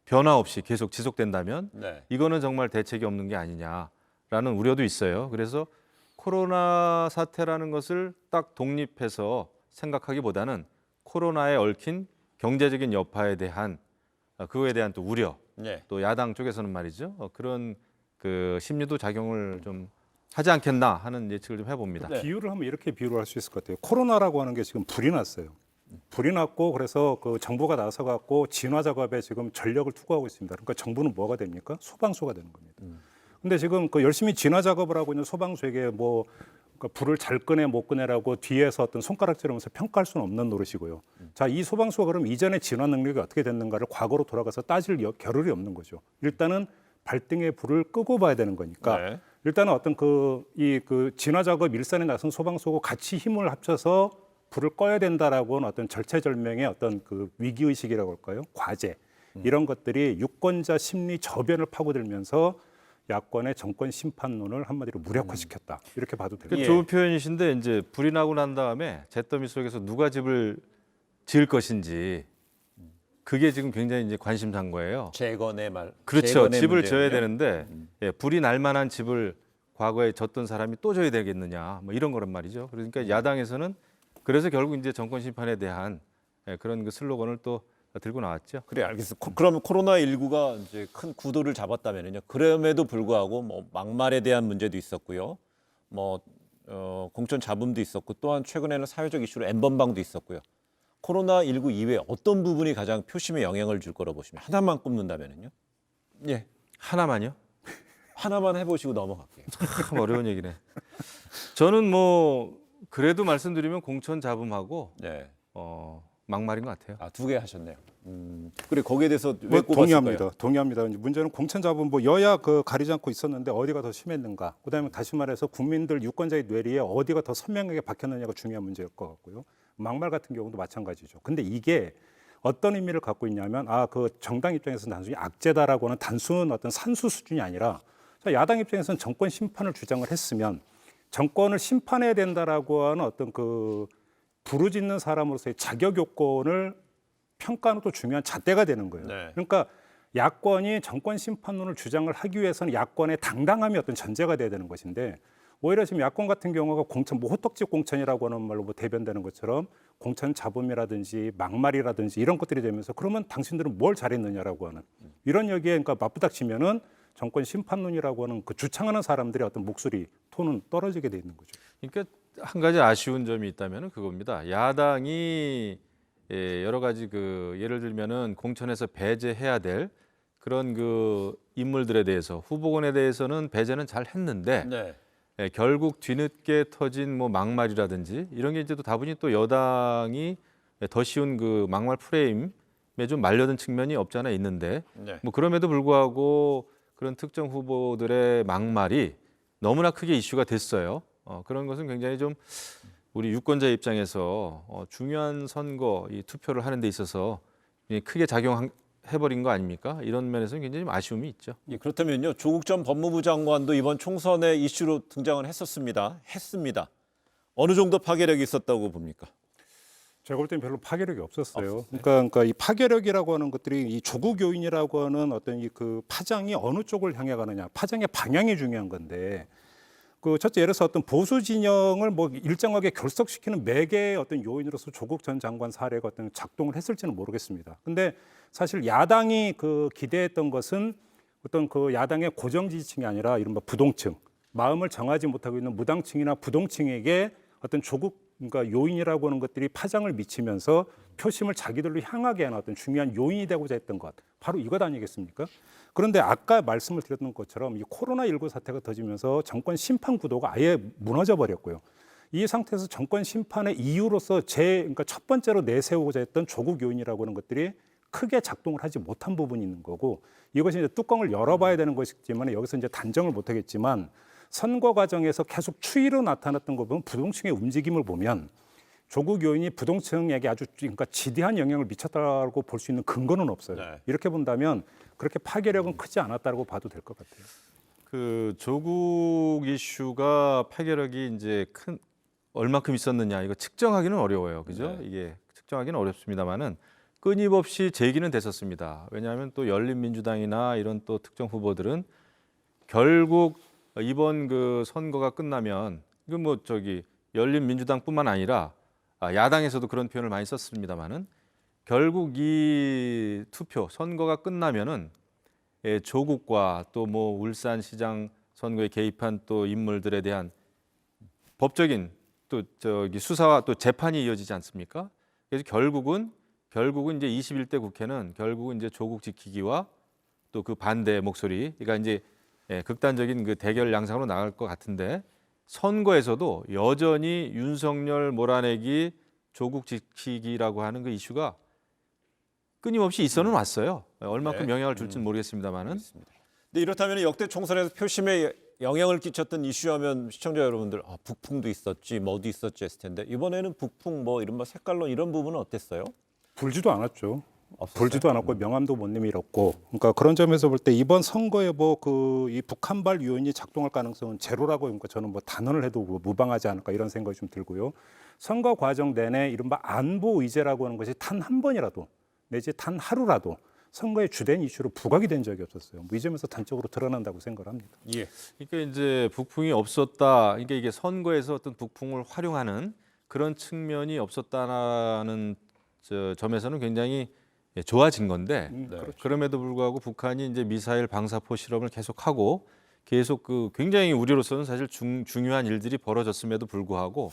Speaker 23: 변화 없이 계속 지속된다면 이거는 정말 대책이 없는 게 아니냐라는 우려도 있어요. 그래서 코로나 사태라는 것을 딱 독립해서 생각하기보다는 코로나에 얽힌 경제적인 여파에 대한 그거에 대한 또 우려, 또 야당 쪽에서는 말이죠. 그런 그 심리도 작용을 좀 하지 않겠나 하는 예측을 좀 해봅니다.
Speaker 22: 비유를 하면 이렇게 비유를 할 수 있을 것 같아요. 코로나라고 하는 게 지금 불이 났어요. 불이 났고 그래서 그 정부가 나서 갖고 진화 작업에 지금 전력을 투구하고 있습니다. 그러니까 정부는 뭐가 됩니까? 소방수가 되는 겁니다. 근데 지금 그 열심히 진화 작업을 하고 있는 소방수에게 뭐 그러니까 불을 잘 끄내 못 끄내라고 뒤에서 어떤 손가락질하면서 평가할 수는 없는 노릇이고요. 자, 이 소방수가 그럼 이전에 진화 능력이 어떻게 됐는가를 과거로 돌아가서 따질 겨를이 없는 거죠. 일단은 발등에 불을 끄고 봐야 되는 거니까
Speaker 6: 네.
Speaker 22: 일단은 어떤 그 진화 작업 일선에 나선 소방수하고 같이 힘을 합쳐서 불을 꺼야 된다라고 하는 어떤 절체절명의 어떤 그 위기 의식이라고 할까요? 과제 이런 것들이 유권자 심리 저변을 파고들면서 야권의 정권 심판론을 한마디로 무력화시켰다 이렇게 봐도 됩니다.
Speaker 23: 좋은 표현이신데 이제 불이 나고 난 다음에 잿더미 속에서 누가 집을 지을 것인지 그게 지금 굉장히 이제 관심사인 거예요.
Speaker 6: 재건의 말.
Speaker 23: 그렇죠.
Speaker 6: 재건의
Speaker 23: 집을
Speaker 6: 문제였네요.
Speaker 23: 져야 되는데 예, 불이 날 만한 집을 과거에 졌던 사람이 또 져야 되겠느냐 뭐 이런 거란 말이죠. 그러니까 야당에서는 그래서 결국 이제 정권 심판에 대한 그런 그 슬로건을 또 들고 나왔죠.
Speaker 6: 그래 알겠습니다. 그럼 코로나19가 이제 큰 구도를 잡았다면요. 그럼에도 불구하고 뭐 막말에 대한 문제도 있었고요. 뭐 공천 잡음도 있었고 또한 최근에는 사회적 이슈로 N번방도 있었고요. 코로나19 이외에 어떤 부분이 가장 표심에 영향을 줄 거라고 보시면 하나만 꼽는다면요? 예,
Speaker 23: 하나만요?
Speaker 6: 하나만 해보시고 넘어갈게요.
Speaker 23: 참 어려운 얘기네. 저는 뭐 그래도 말씀드리면 공천 잡음하고
Speaker 6: 네.
Speaker 23: 막말인 것 같아요.
Speaker 6: 아, 두 개 하셨네요. 그래 거기에 대해서 왜
Speaker 22: 뭐
Speaker 6: 꼽았을까요?
Speaker 22: 동의합니다. 이제 문제는 공천 잡음 뭐 여야 그 가리지 않고 있었는데 어디가 더 심했는가. 그다음에 다시 말해서 국민들 유권자의 뇌리에 어디가 더 선명하게 박혔느냐가 중요한 문제일 것 같고요. 막말 같은 경우도 마찬가지죠. 근데 이게 어떤 의미를 갖고 있냐면 그 정당 입장에서는 단순히 악재다라고 하는 단순 어떤 산수 수준이 아니라 야당 입장에서는 정권 심판을 주장을 했으면 정권을 심판해야 된다라고 하는 어떤 그 부르짖는 사람으로서의 자격 요건을 평가하는 또 중요한 잣대가 되는 거예요.
Speaker 6: 네.
Speaker 22: 그러니까 야권이 정권 심판론을 주장을 하기 위해서는 야권의 당당함이 어떤 전제가 돼야 되는 것인데 오히려 지금 야권 같은 경우가 공천, 뭐 호떡집 공천이라고 하는 말로 뭐 대변되는 것처럼 공천 잡음이라든지 막말이라든지 이런 것들이 되면서 그러면 당신들은 뭘 잘했느냐라고 하는 이런 얘기에 그러니까 맞부닥치면은 정권 심판론이라고 하는 그 주창하는 사람들의 어떤 목소리, 톤은 떨어지게 돼 있는 거죠.
Speaker 23: 그러니까 한 가지 아쉬운 점이 있다면 그겁니다. 야당이 여러 가지 그 예를 들면은 공천에서 배제해야 될 그런 그 인물들에 대해서 후보군에 대해서는 배제는 잘 했는데
Speaker 6: 네.
Speaker 23: 결국 뒤늦게 터진 뭐 막말이라든지 이런 게 이제 또 다분히 또 여당이 더 쉬운 그 막말 프레임에 좀 말려든 측면이 없지 않아 있는데
Speaker 6: 네.
Speaker 23: 뭐 그럼에도 불구하고 그런 특정 후보들의 막말이 너무나 크게 이슈가 됐어요. 그런 것은 굉장히 좀 우리 유권자 입장에서 중요한 선거 이 투표를 하는 데 있어서 크게 작용해버린 거 아닙니까? 이런 면에서는 굉장히 좀 아쉬움이 있죠.
Speaker 6: 예, 그렇다면요. 조국 전 법무부 장관도 이번 총선의 이슈로 등장을 했습니다. 어느 정도 파괴력이 있었다고 봅니까?
Speaker 22: 제가 볼 때는 별로 파괴력이 없었어요. 그러니까 이 파괴력이라고 하는 것들이 이 조국 요인이라고 하는 어떤 이 그 파장이 어느 쪽을 향해 가느냐, 파장의 방향이 중요한 건데 그 첫째 예를 들어서 어떤 보수 진영을 뭐 일정하게 결속시키는 매개의 어떤 요인으로서 조국 전 장관 사례가 어떤 작동을 했을지는 모르겠습니다. 근데 사실 야당이 그 기대했던 것은 어떤 그 야당의 고정 지지층이 아니라 이른바 부동층, 마음을 정하지 못하고 있는 무당층이나 부동층에게 어떤 조국 그러니까 요인이라고 하는 것들이 파장을 미치면서 표심을 자기들로 향하게 하는 어떤 중요한 요인이 되고자 했던 것, 바로 이것 아니겠습니까? 그런데 아까 말씀을 드렸던 것처럼 이 코로나19 사태가 터지면서 정권 심판 구도가 아예 무너져 버렸고요. 이 상태에서 정권 심판의 이유로서 그러니까 첫 번째로 내세우고자 했던 조국 요인이라고 하는 것들이 크게 작동을 하지 못한 부분이 있는 거고 이것이 이제 뚜껑을 열어봐야 되는 것이지만 여기서 이제 단정을 못하겠지만 선거 과정에서 계속 추이로 나타났던 거 보면 부동층의 움직임을 보면 조국 요인이 부동층에게 아주 그러니까 지대한 영향을 미쳤다고 볼 수 있는 근거는 없어요.
Speaker 6: 네.
Speaker 22: 이렇게 본다면 그렇게 파괴력은 크지 않았다고 봐도 될 것 같아요.
Speaker 23: 그 조국 이슈가 파괴력이 이제 얼마큼 있었느냐 이거 측정하기는 어려워요, 그죠? 이게 측정하기는 어렵습니다만은 끊임없이 제기는 됐었습니다. 왜냐하면 또 열린민주당이나 이런 또 특정 후보들은 결국 이번 그 선거가 끝나면 이거 뭐 열린민주당뿐만 아니라 야당에서도 그런 표현을 많이 썼습니다만은 결국 이 투표 선거가 끝나면은 조국과 또 뭐 울산시장 선거에 개입한 또 인물들에 대한 법적인 또 수사와 또 재판이 이어지지 않습니까? 그래서 결국은 이제 21대 국회는 결국은 이제 조국 지키기와 또 그 반대 목소리, 그러니까 이제 극단적인 그 대결 양상으로 나갈 것 같은데 선거에서도 여전히 윤석열 몰아내기, 조국 지키기라고 하는 그 이슈가 끊임없이 있어는 왔어요. 얼마큼 영향을 줄지는 모르겠습니다만은.
Speaker 6: 근데 이렇다면 역대 총선에서 표심에 영향을 끼쳤던 이슈하면 시청자 여러분들 북풍도 있었지, 뭐도 있었지 했을 텐데 이번에는 북풍 뭐 이른바 색깔론 이런 부분은 어땠어요?
Speaker 22: 불지도 않았죠. 불지도 않았고 명함도 못 내밀었고, 그러니까 그런 점에서 볼 때 이번 선거에 뭐 이 북한발 요인이 작동할 가능성은 제로라고, 그러니까 저는 뭐 단언을 해도 무방하지 않을까 이런 생각이 좀 들고요. 선거 과정 내내 이른바 안보 의제라고 하는 것이 단 한 번이라도 내지 단 하루라도 선거의 주된 이슈로 부각이 된 적이 없었어요. 뭐 이 점에서 단적으로 드러난다고 생각을 합니다.
Speaker 23: 예. 그러니까 이제 북풍이 없었다. 그러니까 이게 선거에서 어떤 북풍을 활용하는 그런 측면이 없었다는 점에서는 굉장히 좋아진 건데
Speaker 22: 그렇죠.
Speaker 23: 그럼에도 불구하고 북한이 이제 미사일 방사포 실험을 계속하고 계속 그 굉장히 우리로서는 사실 중요한 일들이 벌어졌음에도 불구하고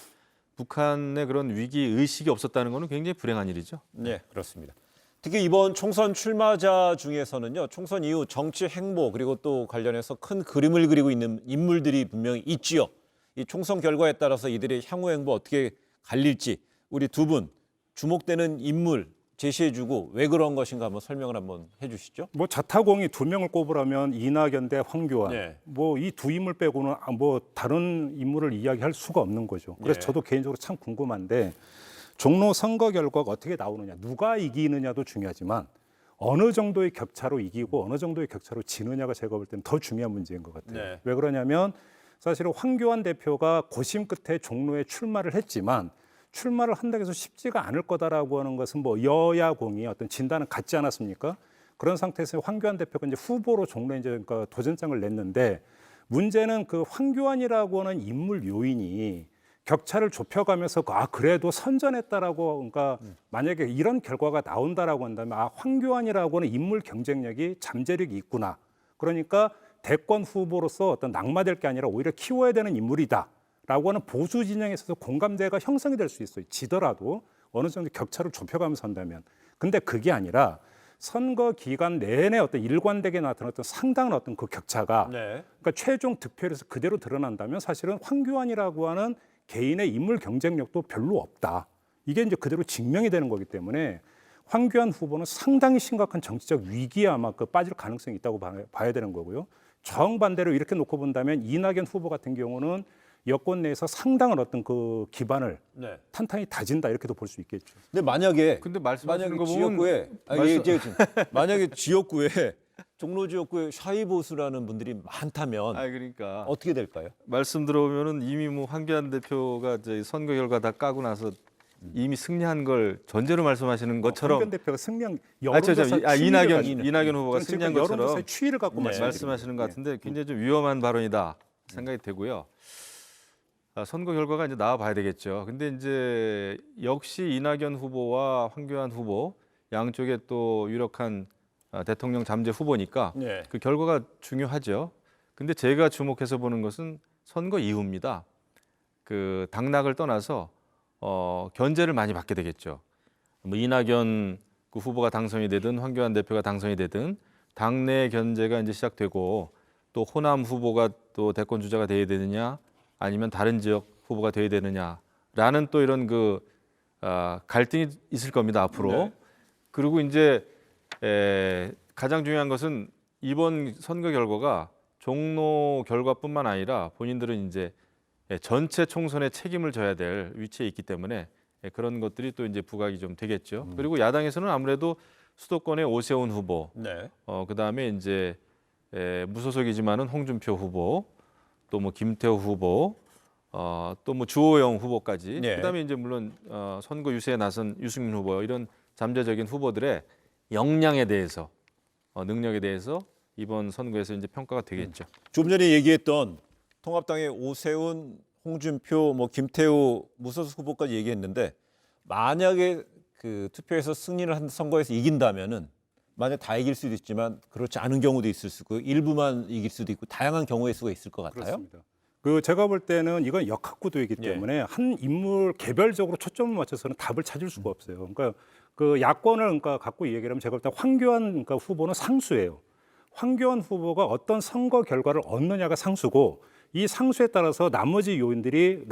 Speaker 23: 북한의 그런 위기 의식이 없었다는 것은 굉장히 불행한 일이죠.
Speaker 6: 네, 그렇습니다. 특히 이번 총선 출마자 중에서는요, 총선 이후 정치 행보 그리고 또 관련해서 큰 그림을 그리고 있는 인물들이 분명히 있지요. 이 총선 결과에 따라서 이들의 향후 행보 어떻게 갈릴지 우리 두 분 주목되는 인물 제시해주고 왜 그런 것인가 한번 설명을 한번 해주시죠.
Speaker 22: 뭐 자타공이 두 명을 꼽으라면 이낙연 대 황교안,
Speaker 6: 네.
Speaker 22: 뭐 이 두 인물 빼고는 뭐 다른 인물을 이야기할 수가 없는 거죠. 그래서
Speaker 6: 네.
Speaker 22: 저도 개인적으로 참 궁금한데 종로 선거 결과가 어떻게 나오느냐, 누가 이기느냐도 중요하지만 어느 정도의 격차로 이기고 어느 정도의 격차로 지느냐가 제가 볼 때는 더 중요한 문제인 것 같아요.
Speaker 6: 네.
Speaker 22: 왜 그러냐면 사실은 황교안 대표가 고심 끝에 종로에 출마를 했지만 출마를 한다고 해서 쉽지가 않을 거다라고 하는 것은 뭐 여야공이 어떤 진단은 같지 않았습니까? 그런 상태에서 황교안 대표가 이제 후보로 종로에 이제 그러니까 도전장을 냈는데 문제는 그 황교안이라고 하는 인물 요인이 격차를 좁혀가면서 그래도 선전했다라고, 그러니까 만약에 이런 결과가 나온다라고 한다면 황교안이라고 하는 인물 경쟁력이 잠재력이 있구나. 그러니까 대권 후보로서 어떤 낙마될 게 아니라 오히려 키워야 되는 인물이다. 라고 하는 보수 진영에 있어서 공감대가 형성이 될 수 있어요. 지더라도 어느 정도 격차를 좁혀가면서 한다면. 근데 그게 아니라 선거 기간 내내 어떤 일관되게 나타난 어떤 상당한 어떤 그 격차가 그러니까 최종 득표율에서 그대로 드러난다면 사실은 황교안이라고 하는 개인의 인물 경쟁력도 별로 없다. 이게 이제 그대로 증명이 되는 거기 때문에 황교안 후보는 상당히 심각한 정치적 위기에 아마 빠질 가능성이 있다고 봐야 되는 거고요. 정반대로 이렇게 놓고 본다면 이낙연 후보 같은 경우는 여권 내에서 상당한 어떤 그 기반을 탄탄히 다진다 이렇게도 볼 수 있겠죠.
Speaker 6: 근데 만약에
Speaker 23: 말씀하시는 거 보면
Speaker 6: 지역구에 만약에 지역구에 종로 지역구에 샤이 보수라는 분들이 많다면
Speaker 23: 그러니까
Speaker 6: 어떻게 될까요?
Speaker 23: 말씀 들어보면은 이미 뭐 황교안 대표가 이제 선거 결과 다 까고 나서 이미 승리한 걸 전제로 말씀하시는 것처럼
Speaker 22: 황교안 대표가 승리한 여론조사
Speaker 23: 이낙연 후보가 승리한 것처럼
Speaker 22: 여론조사의 추이를 갖고
Speaker 23: 말씀하시는 것 같은데 굉장히 좀 위험한 발언이다 생각이 되고요. 선거 결과가 이제 나와 봐야 되겠죠. 근데 이제 역시 이낙연 후보와 황교안 후보 양쪽에 또 유력한 대통령 잠재 후보니까 그 결과가 중요하죠. 근데 제가 주목해서 보는 것은 선거 이후입니다. 그 당락을 떠나서 견제를 많이 받게 되겠죠. 뭐 이낙연 그 후보가 당선이 되든 황교안 대표가 당선이 되든 당내 견제가 이제 시작되고 또 호남 후보가 또 대권 주자가 돼야 되느냐 아니면 다른 지역 후보가 돼야 되느냐라는 또 이런 그 갈등이 있을 겁니다 앞으로. 그리고 이제 가장 중요한 것은 이번 선거 결과가 종로 결과뿐만 아니라 본인들은 이제 전체 총선에 책임을 져야 될 위치에 있기 때문에 그런 것들이 또 이제 부각이 좀 되겠죠. 그리고 야당에서는 아무래도 수도권의 오세훈 후보, 그다음에 이제 무소속이지만은 홍준표 후보, 또 뭐 김태호 후보, 또 뭐 주호영 후보까지, 그다음에 이제 물론 선거 유세에 나선 유승민 후보 이런 잠재적인 후보들의 역량에 대해서 능력에 대해서 이번 선거에서 이제 평가가 되겠죠.
Speaker 6: 좀 전에 얘기했던 통합당의 오세훈, 홍준표, 뭐 김태우 무소속 후보까지 얘기했는데 만약에 그 투표에서 승리를 한 선거에서 이긴다면은 만약 다 이길 수도 있지만 그렇지 않은 경우도 있을 수 있고 일부만 이길 수도 있고 다양한 경우의 수가 있을 것 같아요.
Speaker 22: 그렇습니다. 그 제가 볼 때는 이건 역학구도이기 때문에 한 인물 개별적으로 초점을 맞춰서는 답을 찾을 수가 없어요. 그러니까 그 야권을 갖고 얘기를 하면 제가 볼 때 황교안 후보는 상수예요. 황교안 후보가 어떤 선거 결과를 얻느냐가 상수고 이 상수에 따라서 나머지 인물들이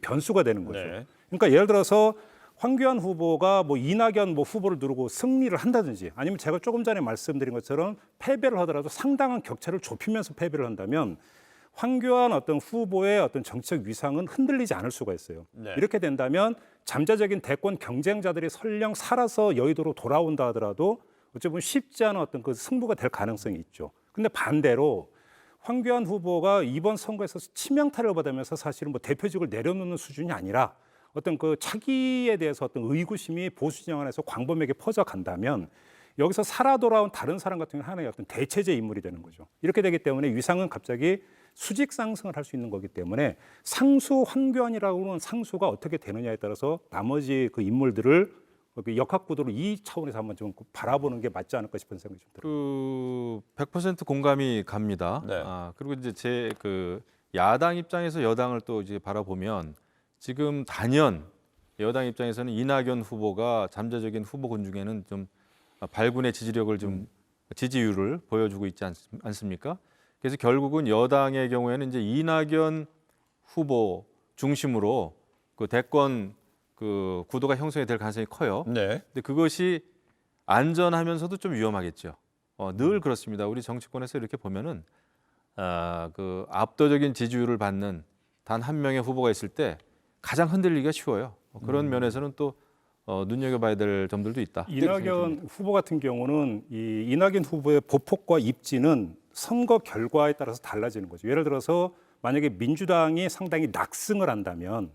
Speaker 22: 변수가 되는 거죠.
Speaker 6: 네.
Speaker 22: 그러니까 예를 들어서 황교안 후보가 뭐 이낙연 후보를 누르고 승리를 한다든지 아니면 제가 조금 전에 말씀드린 것처럼 패배를 하더라도 상당한 격차를 좁히면서 패배를 한다면 황교안 어떤 후보의 어떤 정치적 위상은 흔들리지 않을 수가 있어요.
Speaker 6: 네.
Speaker 22: 이렇게 된다면 잠재적인 대권 경쟁자들이 설령 살아서 여의도로 돌아온다 하더라도 어찌 보면 쉽지 않은 어떤 그 승부가 될 가능성이 있죠. 근데 반대로 황교안 후보가 이번 선거에서 치명타를 받으면서 사실은 뭐 대표직을 내려놓는 수준이 아니라 어떤 그 차기에 대해서 어떤 의구심이 보수 진영 안에서 광범위하게 퍼져간다면 여기서 살아 돌아온 다른 사람 같은 경우는 하나의 어떤 대체제 인물이 되는 거죠. 이렇게 되기 때문에 위상은 갑자기 수직 상승을 할 수 있는 거기 때문에 상수 황교안이라고 하는 상수가 어떻게 되느냐에 따라서 나머지 그 인물들을 그 역학구도로 이 차원에서 한번 좀 바라보는 게 맞지 않을까 싶은 생각이 좀 들어요.
Speaker 23: 100% 공감이 갑니다.
Speaker 6: 네.
Speaker 23: 그리고 이제 제 그 야당 입장에서 여당을 또 이제 바라보면 지금 단연 여당 입장에서는 이낙연 후보가 잠재적인 후보군 중에는 좀 발군의 지지력을 좀 지지율을 보여주고 있지 않습니까? 그래서 결국은 여당의 경우에는 이제 이낙연 후보 중심으로 그 대권 그 구도가 형성이 될 가능성이 커요.
Speaker 6: 네.
Speaker 23: 근데 그것이 안전하면서도 좀 위험하겠죠. 늘 그렇습니다. 우리 정치권에서 이렇게 보면은 그 압도적인 지지율을 받는 단 한 명의 후보가 있을 때 가장 흔들리기가 쉬워요. 그런 면에서는 또 눈여겨봐야 될 점들도 있다.
Speaker 22: 이낙연 후보 같은 경우는 이 이낙연 후보의 보폭과 입지는 선거 결과에 따라서 달라지는 거죠. 예를 들어서 만약에 민주당이 상당히 낙승을 한다면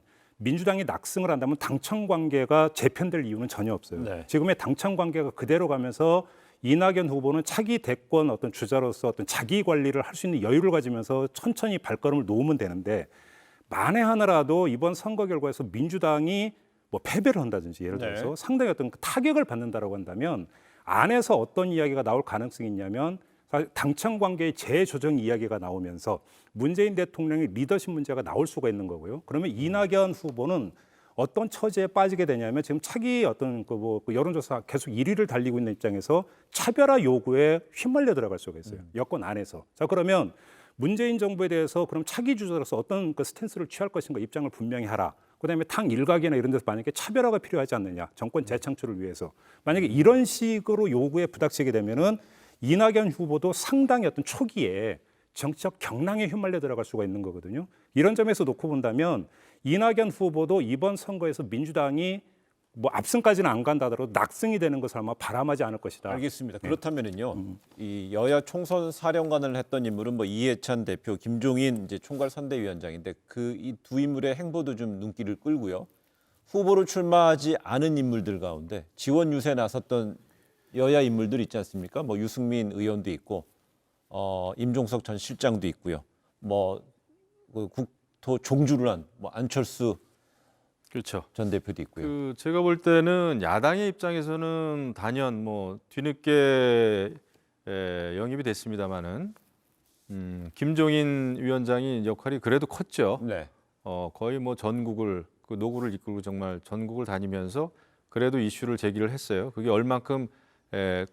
Speaker 22: 당청 관계가 재편될 이유는 전혀 없어요.
Speaker 6: 네.
Speaker 22: 지금의 당청 관계가 그대로 가면서 이낙연 후보는 차기 대권 어떤 주자로서 어떤 자기 관리를 할 수 있는 여유를 가지면서 천천히 발걸음을 놓으면 되는데 만에 하나라도 이번 선거 결과에서 민주당이 뭐 패배를 한다든지 예를 들어서
Speaker 6: 네.
Speaker 22: 상당히 어떤 타격을 받는다라고 한다면 안에서 어떤 이야기가 나올 가능성이 있냐면 당청 관계의 재조정 이야기가 나오면서 문재인 대통령의 리더십 문제가 나올 수가 있는 거고요. 그러면 이낙연 후보는 어떤 처지에 빠지게 되냐면 지금 차기 어떤 그 여론조사 계속 1위를 달리고 있는 입장에서 차별화 요구에 휘말려 들어갈 수가 있어요. 여권 안에서. 자, 그러면 문재인 정부에 대해서 그럼 차기 주자로서 어떤 그 스탠스를 취할 것인가 입장을 분명히 하라. 그다음에 당 일각이나 이런 데서 만약에 차별화가 필요하지 않느냐. 정권 재창출을 위해서. 만약에 이런 식으로 요구에 부닥치게 되면은 이낙연 후보도 상당히 어떤 초기에 정치적 경랑에 휘말려 들어갈 수가 있는 거거든요. 이런 점에서 놓고 본다면 이낙연 후보도 이번 선거에서 민주당이 뭐 압승까지는 안 간다 하더라도 낙승이 되는 것을 아마 바람하지 않을 것이다.
Speaker 6: 알겠습니다.
Speaker 22: 네.
Speaker 6: 그렇다면은요, 이 여야 총선 사령관을 했던 인물은 뭐 이해찬 대표, 김종인 이제 총괄 선대위원장인데 그 이 두 인물의 행보도 좀 눈길을 끌고요. 후보로 출마하지 않은 인물들 가운데 지원 유세에 나섰던 여야 인물들 있지 않습니까? 뭐 유승민 의원도 있고, 임종석 전 실장도 있고요. 뭐 그 국토 종주를 한 뭐 안철수
Speaker 23: 그렇죠. 전
Speaker 6: 대표도 있고요.
Speaker 23: 제가 볼 때는 야당의 입장에서는 단연 뭐 뒤늦게 영입이 됐습니다마는 김종인 위원장이 역할이 그래도 컸죠.
Speaker 6: 네.
Speaker 23: 거의 뭐 전국을 그 노구를 이끌고 정말 전국을 다니면서 그래도 이슈를 제기를 했어요. 그게 얼만큼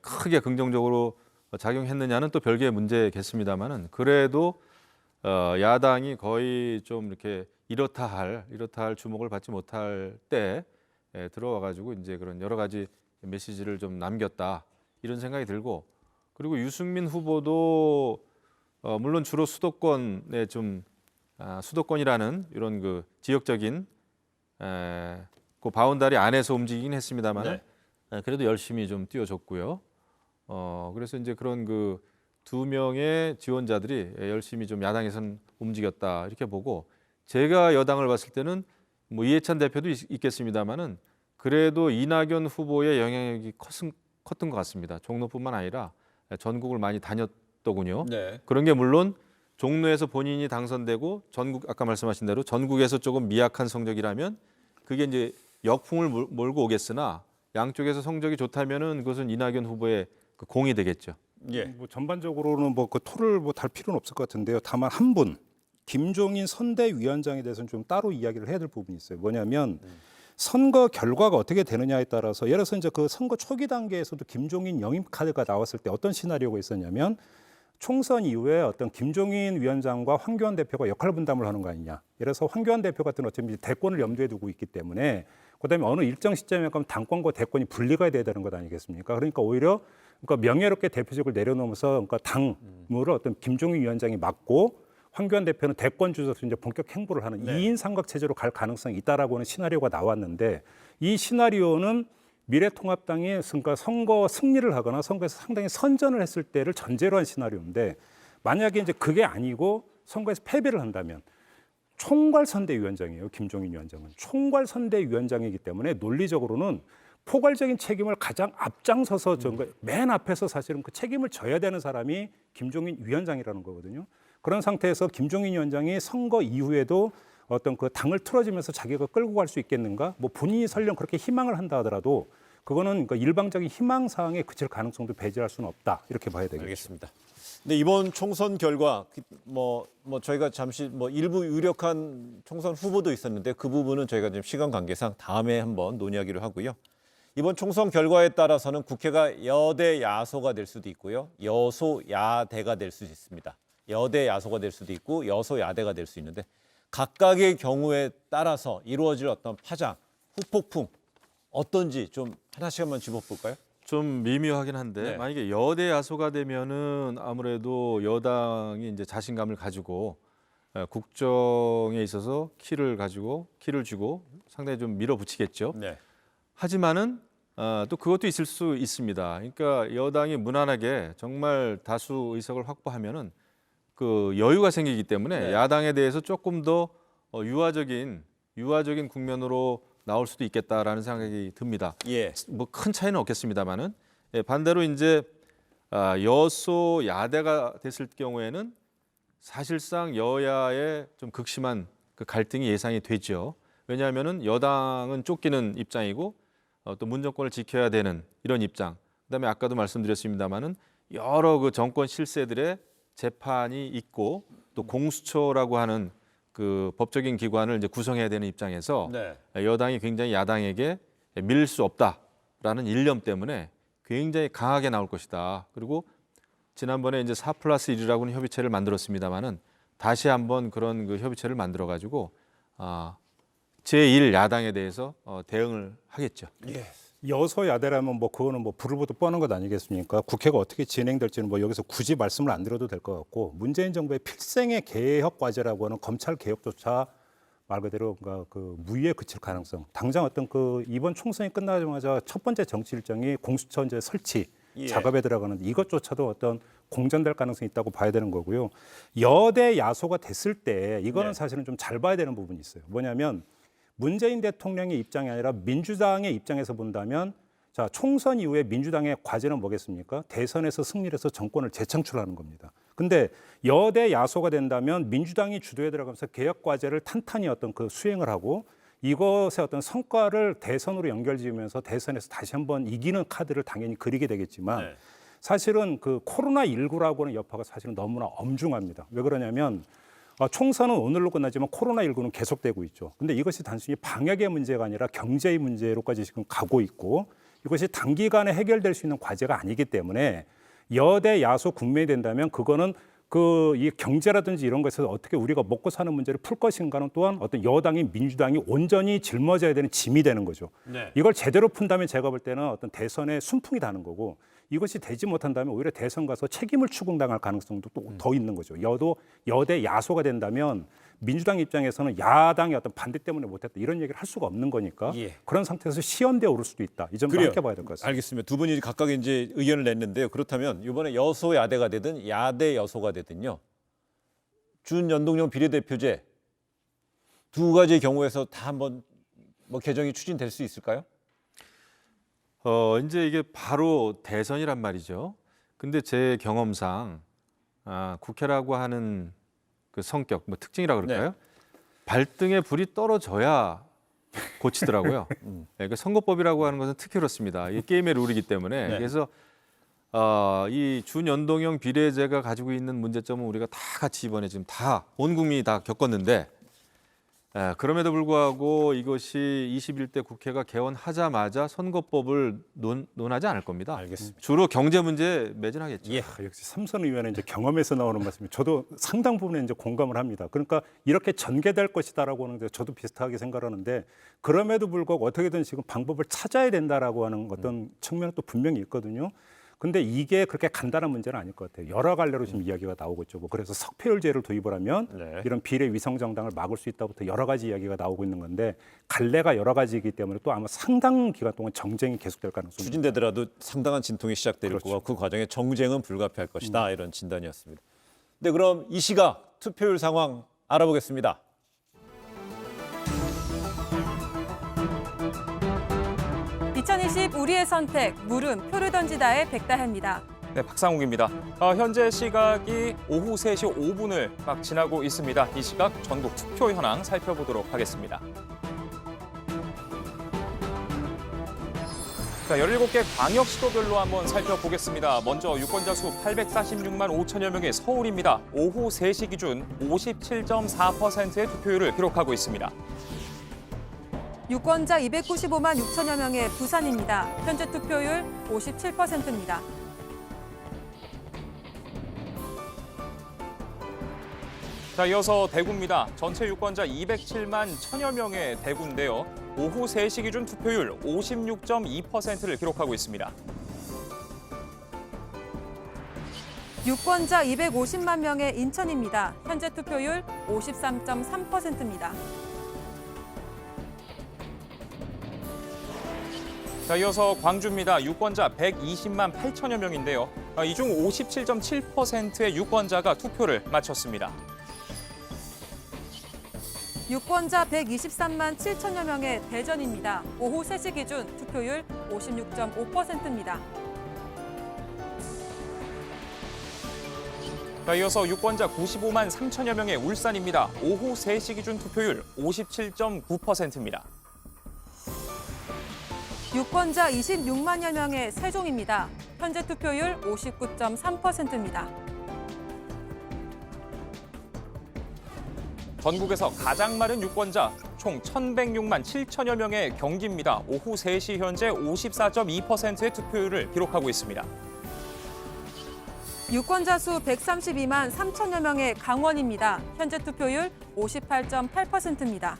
Speaker 23: 크게 긍정적으로 작용했느냐는 또 별개의 문제겠습니다마는 그래도 야당이 거의 좀 이렇게 이렇다 할 주목을 받지 못할 때 들어와 가지고 이제 그런 여러 가지 메시지를 좀 남겼다 이런 생각이 들고 그리고 유승민 후보도 물론 주로 수도권에 좀 수도권이라는 이런 그 지역적인 그 바운다리 안에서 움직이긴 했습니다만 그래도 열심히 좀 뛰어줬고요. 그래서 이제 그런 그 두 명의 지원자들이 열심히 좀 야당에선 움직였다 이렇게 보고 제가 여당을 봤을 때는 뭐 이해찬 대표도 있겠습니다만은 그래도 이낙연 후보의 영향력이 컸던 것 같습니다. 종로뿐만 아니라 전국을 많이 다녔더군요.
Speaker 6: 네.
Speaker 23: 그런 게 물론 종로에서 본인이 당선되고 전국 아까 말씀하신 대로 전국에서 조금 미약한 성적이라면 그게 이제 역풍을 몰고 오겠으나 양쪽에서 성적이 좋다면은 그것은 이낙연 후보의 그 공이 되겠죠.
Speaker 6: 예.
Speaker 22: 뭐 전반적으로는 뭐 그 토를 뭐 달 필요는 없을 것 같은데요. 다만 한 분 김종인 선대위원장에 대해서는 좀 따로 이야기를 해야 될 부분이 있어요. 뭐냐면 선거 결과가 어떻게 되느냐에 따라서 예를 들어서 이제 그 선거 초기 단계에서도 김종인 영입 카드가 나왔을 때 어떤 시나리오가 있었냐면 총선 이후에 어떤 김종인 위원장과 황교안 대표가 역할 분담을 하는 거 아니냐. 예를 들어서 황교안 대표 같은 어차피 대권을 염두에 두고 있기 때문에 그다음에 어느 일정 시점에 가면 당권과 대권이 분리가 돼야 되는 것 아니겠습니까? 그러니까 오히려 그러니까 명예롭게 대표직을 내려놓으면서 그러니까 당무를 어떤 김종인 위원장이 맡고 황교안 대표는 대권 주자로서 이제 본격 행보를 하는 2인 삼각 체제로 갈 가능성이 있다라고 하는 시나리오가 나왔는데 이 시나리오는 미래통합당이 그러니까 선거 승리를 하거나 선거에서 상당히 선전을 했을 때를 전제로 한 시나리오인데 만약에 이제 그게 아니고 선거에서 패배를 한다면 총괄선대위원장이에요. 김종인 위원장은 총괄선대위원장이기 때문에 논리적으로는 포괄적인 책임을 가장 앞장서서 맨 앞에서 사실은 그 책임을 져야 되는 사람이 김종인 위원장이라는 거거든요. 그런 상태에서 김종인 위원장이 선거 이후에도 어떤 그 당을 틀어지면서 자기가 끌고 갈 수 있겠는가? 뭐 본인이 설령 그렇게 희망을 한다 하더라도 그거는 그러니까 일방적인 희망 사항에 그칠 가능성도 배제할 수는 없다. 이렇게 봐야 되겠죠.
Speaker 6: 알겠습니다. 근데 이번 총선 결과 뭐 저희가 잠시 뭐 일부 유력한 총선 후보도 있었는데 그 부분은 저희가 지금 시간 관계상 다음에 한번 논의하기로 하고요. 이번 총선 결과에 따라서는 국회가 여대 야소가 될 수도 있고요. 여소 야대가 될 수도 있습니다. 여대 야소가 될 수도 있고 여소 야대가 될 수 있는데 각각의 경우에 따라서 이루어질 어떤 파장, 후폭풍 어떤지 좀 하나씩 한번 짚어볼까요?
Speaker 23: 좀 미묘하긴 한데
Speaker 6: 네.
Speaker 23: 만약에 여대 야소가 되면은 아무래도 여당이 이제 자신감을 가지고 국정에 있어서 키를 쥐고 상당히 좀 밀어붙이겠죠.
Speaker 6: 네.
Speaker 23: 하지만은 또 그것도 있을 수 있습니다. 그러니까 여당이 무난하게 정말 다수 의석을 확보하면은 그 여유가 생기기 때문에
Speaker 6: 네.
Speaker 23: 야당에 대해서 조금 더 유화적인 국면으로 나올 수도 있겠다라는 생각이 듭니다.
Speaker 6: 예.
Speaker 23: 뭐 큰 차이는 없겠습니다만은 반대로 이제 여소 야대가 됐을 경우에는 사실상 여야의 좀 극심한 그 갈등이 예상이 되죠. 왜냐하면은 여당은 쫓기는 입장이고 또 문정권을 지켜야 되는 이런 입장. 그다음에 아까도 말씀드렸습니다만은 여러 그 정권 실세들의 재판이 있고 또 공수처라고 하는 그 법적인 기관을 이제 구성해야 되는 입장에서
Speaker 6: 네.
Speaker 23: 여당이 굉장히 야당에게 밀릴 수 없다라는 일념 때문에 굉장히 강하게 나올 것이다. 그리고 지난번에 이제 4+1이라고 하는 협의체를 만들었습니다만은 다시 한번 그런 그 협의체를 만들어 가지고 제1 야당에 대해서 대응을 하겠죠.
Speaker 6: 예.
Speaker 22: 여소야대라면 뭐 그거는 뭐 불을 보듯 뻔한 것 아니겠습니까? 국회가 어떻게 진행될지는 뭐 여기서 굳이 말씀을 안 드려도 될 것 같고 문재인 정부의 필생의 개혁 과제라고 하는 검찰 개혁조차 말 그대로 그 무위에 그칠 가능성. 당장 어떤 그 이번 총선이 끝나자마자 첫 번째 정치 일정이 공수처 이제 설치
Speaker 6: 예.
Speaker 22: 작업에 들어가는데 이것조차도 어떤 공전될 가능성이 있다고 봐야 되는 거고요. 여대 야소가 됐을 때 이거는
Speaker 6: 네.
Speaker 22: 사실은 좀 잘 봐야 되는 부분이 있어요. 뭐냐면 문재인 대통령의 입장이 아니라 민주당의 입장에서 본다면 자, 총선 이후에 민주당의 과제는 뭐겠습니까? 대선에서 승리를 해서 정권을 재창출하는 겁니다. 근데 여대 야소가 된다면 민주당이 주도에 들어가면서 개혁 과제를 탄탄히 어떤 그 수행을 하고 이것의 어떤 성과를 대선으로 연결지으면서 대선에서 다시 한번 이기는 카드를 당연히 그리게 되겠지만
Speaker 6: 네.
Speaker 22: 사실은 그 코로나19라고 하는 여파가 사실은 너무나 엄중합니다. 왜 그러냐면 총선은 오늘로 끝나지만 코로나19는 계속되고 있죠. 근데 이것이 단순히 방역의 문제가 아니라 경제의 문제로까지 지금 가고 있고 이것이 단기간에 해결될 수 있는 과제가 아니기 때문에 여대 야소 국면이 된다면 그거는 그 이 경제라든지 이런 것에서 어떻게 우리가 먹고 사는 문제를 풀 것인가는 또한 어떤 여당이 민주당이 온전히 짊어져야 되는 짐이 되는 거죠.
Speaker 6: 네.
Speaker 22: 이걸 제대로 푼다면 제가 볼 때는 어떤 대선의 순풍이 다는 거고 이것이 되지 못한다면 오히려 대선 가서 책임을 추궁당할 가능성도 또 더 있는 거죠. 여대 야소가 된다면 민주당 입장에서는 야당의 어떤 반대 때문에 못했다 이런 얘기를 할 수가 없는 거니까
Speaker 6: 예.
Speaker 22: 그런 상태에서 시연되어 오를 수도 있다. 이 점도 함께 봐야 될 것 같습니다.
Speaker 6: 알겠습니다. 두 분이 각각 이제 의견을 냈는데요. 그렇다면 이번에 여소 야대가 되든 야대 여소가 되든요. 준연동형 비례대표제 두 가지의 경우에서 다 한번 뭐 개정이 추진될 수 있을까요?
Speaker 23: 이제 이게 바로 대선이란 말이죠. 근데 제 경험상 국회라고 하는 그 성격, 뭐 특징이라 그럴까요?
Speaker 6: 네.
Speaker 23: 발등에 불이 떨어져야 고치더라고요. 그 선거법이라고 하는 것은 특히 그렇습니다. 이게 게임의 룰이기 때문에
Speaker 6: 네.
Speaker 23: 그래서 이 준연동형 비례제가 가지고 있는 문제점은 우리가 다 같이 이번에 지금 다 온 국민이 다 겪었는데 그럼에도 불구하고 이것이 21대 국회가 개원하자마자 선거법을 논하지 않을 겁니다.
Speaker 22: 알겠습니다.
Speaker 23: 주로 경제 문제 매진하겠죠.
Speaker 22: 역시 삼선 의원의 이제 경험에서 나오는 말씀이 저도 상당 부분에 이제 공감을 합니다. 그러니까 이렇게 전개될 것이다라고 하는데 저도 비슷하게 생각하는데 그럼에도 불구하고 어떻게든 지금 방법을 찾아야 된다라고 하는 어떤 측면은 또 분명히 있거든요. 근데 이게 그렇게 간단한 문제는 아닐 것 같아요. 여러 갈래로 지금 이야기가 나오고 있죠. 뭐 그래서 석패율제를 도입을 하면 이런 비례 위성 정당을 막을 수 있다부터 여러 가지 이야기가 나오고 있는 건데 갈래가 여러 가지이기 때문에 또 아마 상당 기간 동안 정쟁이 계속될 가능성이
Speaker 6: 추진되더라도 상당한 진통이 시작될 거고 그 과정에 정쟁은 불가피할 것이다 이런 진단이었습니다. 네, 그럼 이 시각 투표율 상황 알아보겠습니다.
Speaker 14: (2020) 우리의 선택, 물음, 표를 던지다의 백다혜입니다.
Speaker 13: 네, 박상욱입니다. 현재 시각이 오후 3시 5분을 막 지나고 있습니다. 이 시각 전국 투표 현황 살펴보도록 하겠습니다. 자, 17개 광역 시도별로 한번 살펴보겠습니다. 먼저 유권자 수 846만 5천여 명의 서울입니다. 오후 3시 기준 57.4%의 투표율을 기록하고 있습니다.
Speaker 14: 유권자 295만 6천여 명의 부산입니다. 현재 투표율 57%입니다.
Speaker 13: 자, 이어서 대구입니다. 전체 유권자 207만 1천여 명의 대구인데요. 오후 3시 기준 투표율 56.2%를 기록하고 있습니다.
Speaker 14: 유권자 250만 명의 인천입니다. 현재 투표율 53.3%입니다.
Speaker 13: 자, 이어서 광주입니다. 유권자 120만 8천여 명인데요. 이 중 57.7%의 유권자가 투표를 마쳤습니다.
Speaker 14: 유권자 123만 7천여 명의 대전입니다. 오후 3시 기준 투표율 56.5%입니다.
Speaker 13: 자, 이어서 유권자 95만 3천여 명의 울산입니다. 오후 3시 기준 투표율 57.9%입니다.
Speaker 14: 유권자 26만여 명의 세종입니다. 현재 투표율 59.3%입니다.
Speaker 13: 전국에서 가장 많은 유권자 총 1,106만 7천여 명의 경기입니다. 오후 3시 현재 54.2%의 투표율을 기록하고 있습니다.
Speaker 14: 유권자 수 132만 3천여 명의 강원입니다. 현재 투표율 58.8%입니다.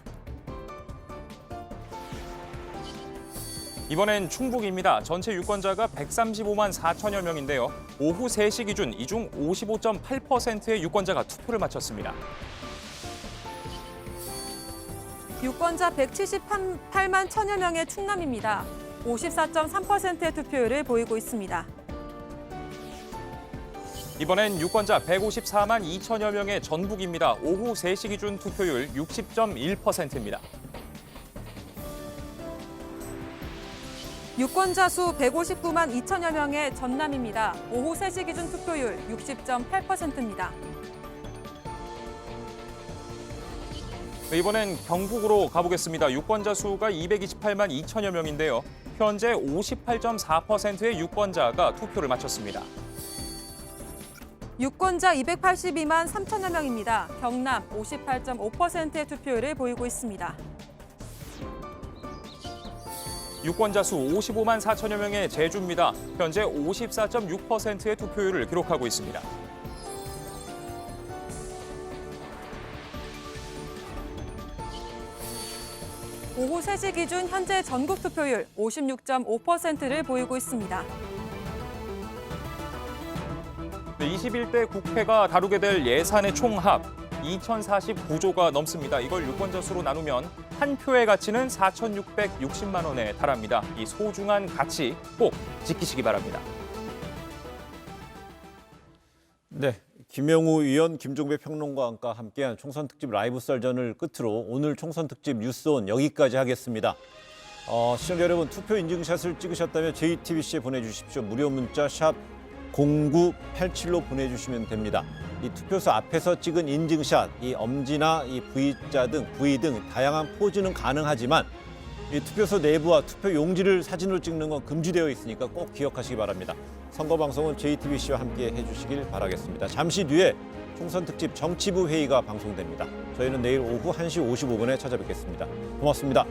Speaker 13: 이번엔 충북입니다. 전체 유권자가 135만 4천여 명인데요. 오후 3시 기준 이 중 55.8%의 유권자가 투표를 마쳤습니다.
Speaker 14: 유권자 178만 1천여 명의 충남입니다. 54.3%의 투표율을 보이고 있습니다.
Speaker 13: 이번엔 유권자 154만 2천여 명의 전북입니다. 오후 3시 기준 투표율 60.1%입니다.
Speaker 14: 유권자 수 159만 2천여 명의 전남입니다. 오후 3시 기준 투표율 60.8%입니다.
Speaker 13: 이번엔 경북으로 가보겠습니다. 유권자 수가 228만 2천여 명인데요. 현재 58.4%의 유권자가 투표를 마쳤습니다.
Speaker 14: 유권자 282만 3천여 명입니다. 경남 58.5%의 투표율을 보이고 있습니다.
Speaker 13: 유권자 수 55만 4천여 명의 제주입니다. 현재 54.6%의 투표율을 기록하고 있습니다.
Speaker 14: 오후 3시 기준 현재 전국 투표율 56.5%를 보이고 있습니다.
Speaker 13: 21대 국회가 다루게 될 예산의 총합 2,049조가 넘습니다. 이걸 유권자 수로 나누면 한 표의 가치는 4,660만 원에 달합니다. 이 소중한 가치 꼭 지키시기 바랍니다.
Speaker 6: 네, 김영우 의원, 김종배 평론가와 함께한 총선 특집 라이브 썰전을 끝으로 오늘 총선 특집 뉴스온 여기까지 하겠습니다. 시청자 여러분, 투표 인증샷을 찍으셨다면 JTBC에 보내주십시오. 무료 문자 샵 0987로 보내주시면 됩니다. 이 투표소 앞에서 찍은 인증샷, 이 엄지나 이 V자 등 V 등 다양한 포즈는 가능하지만 이 투표소 내부와 투표 용지를 사진으로 찍는 건 금지되어 있으니까 꼭 기억하시기 바랍니다. 선거 방송은 JTBC와 함께 해주시길 바라겠습니다. 잠시 뒤에 총선 특집 정치부 회의가 방송됩니다. 저희는 내일 오후 1시 55분에 찾아뵙겠습니다. 고맙습니다.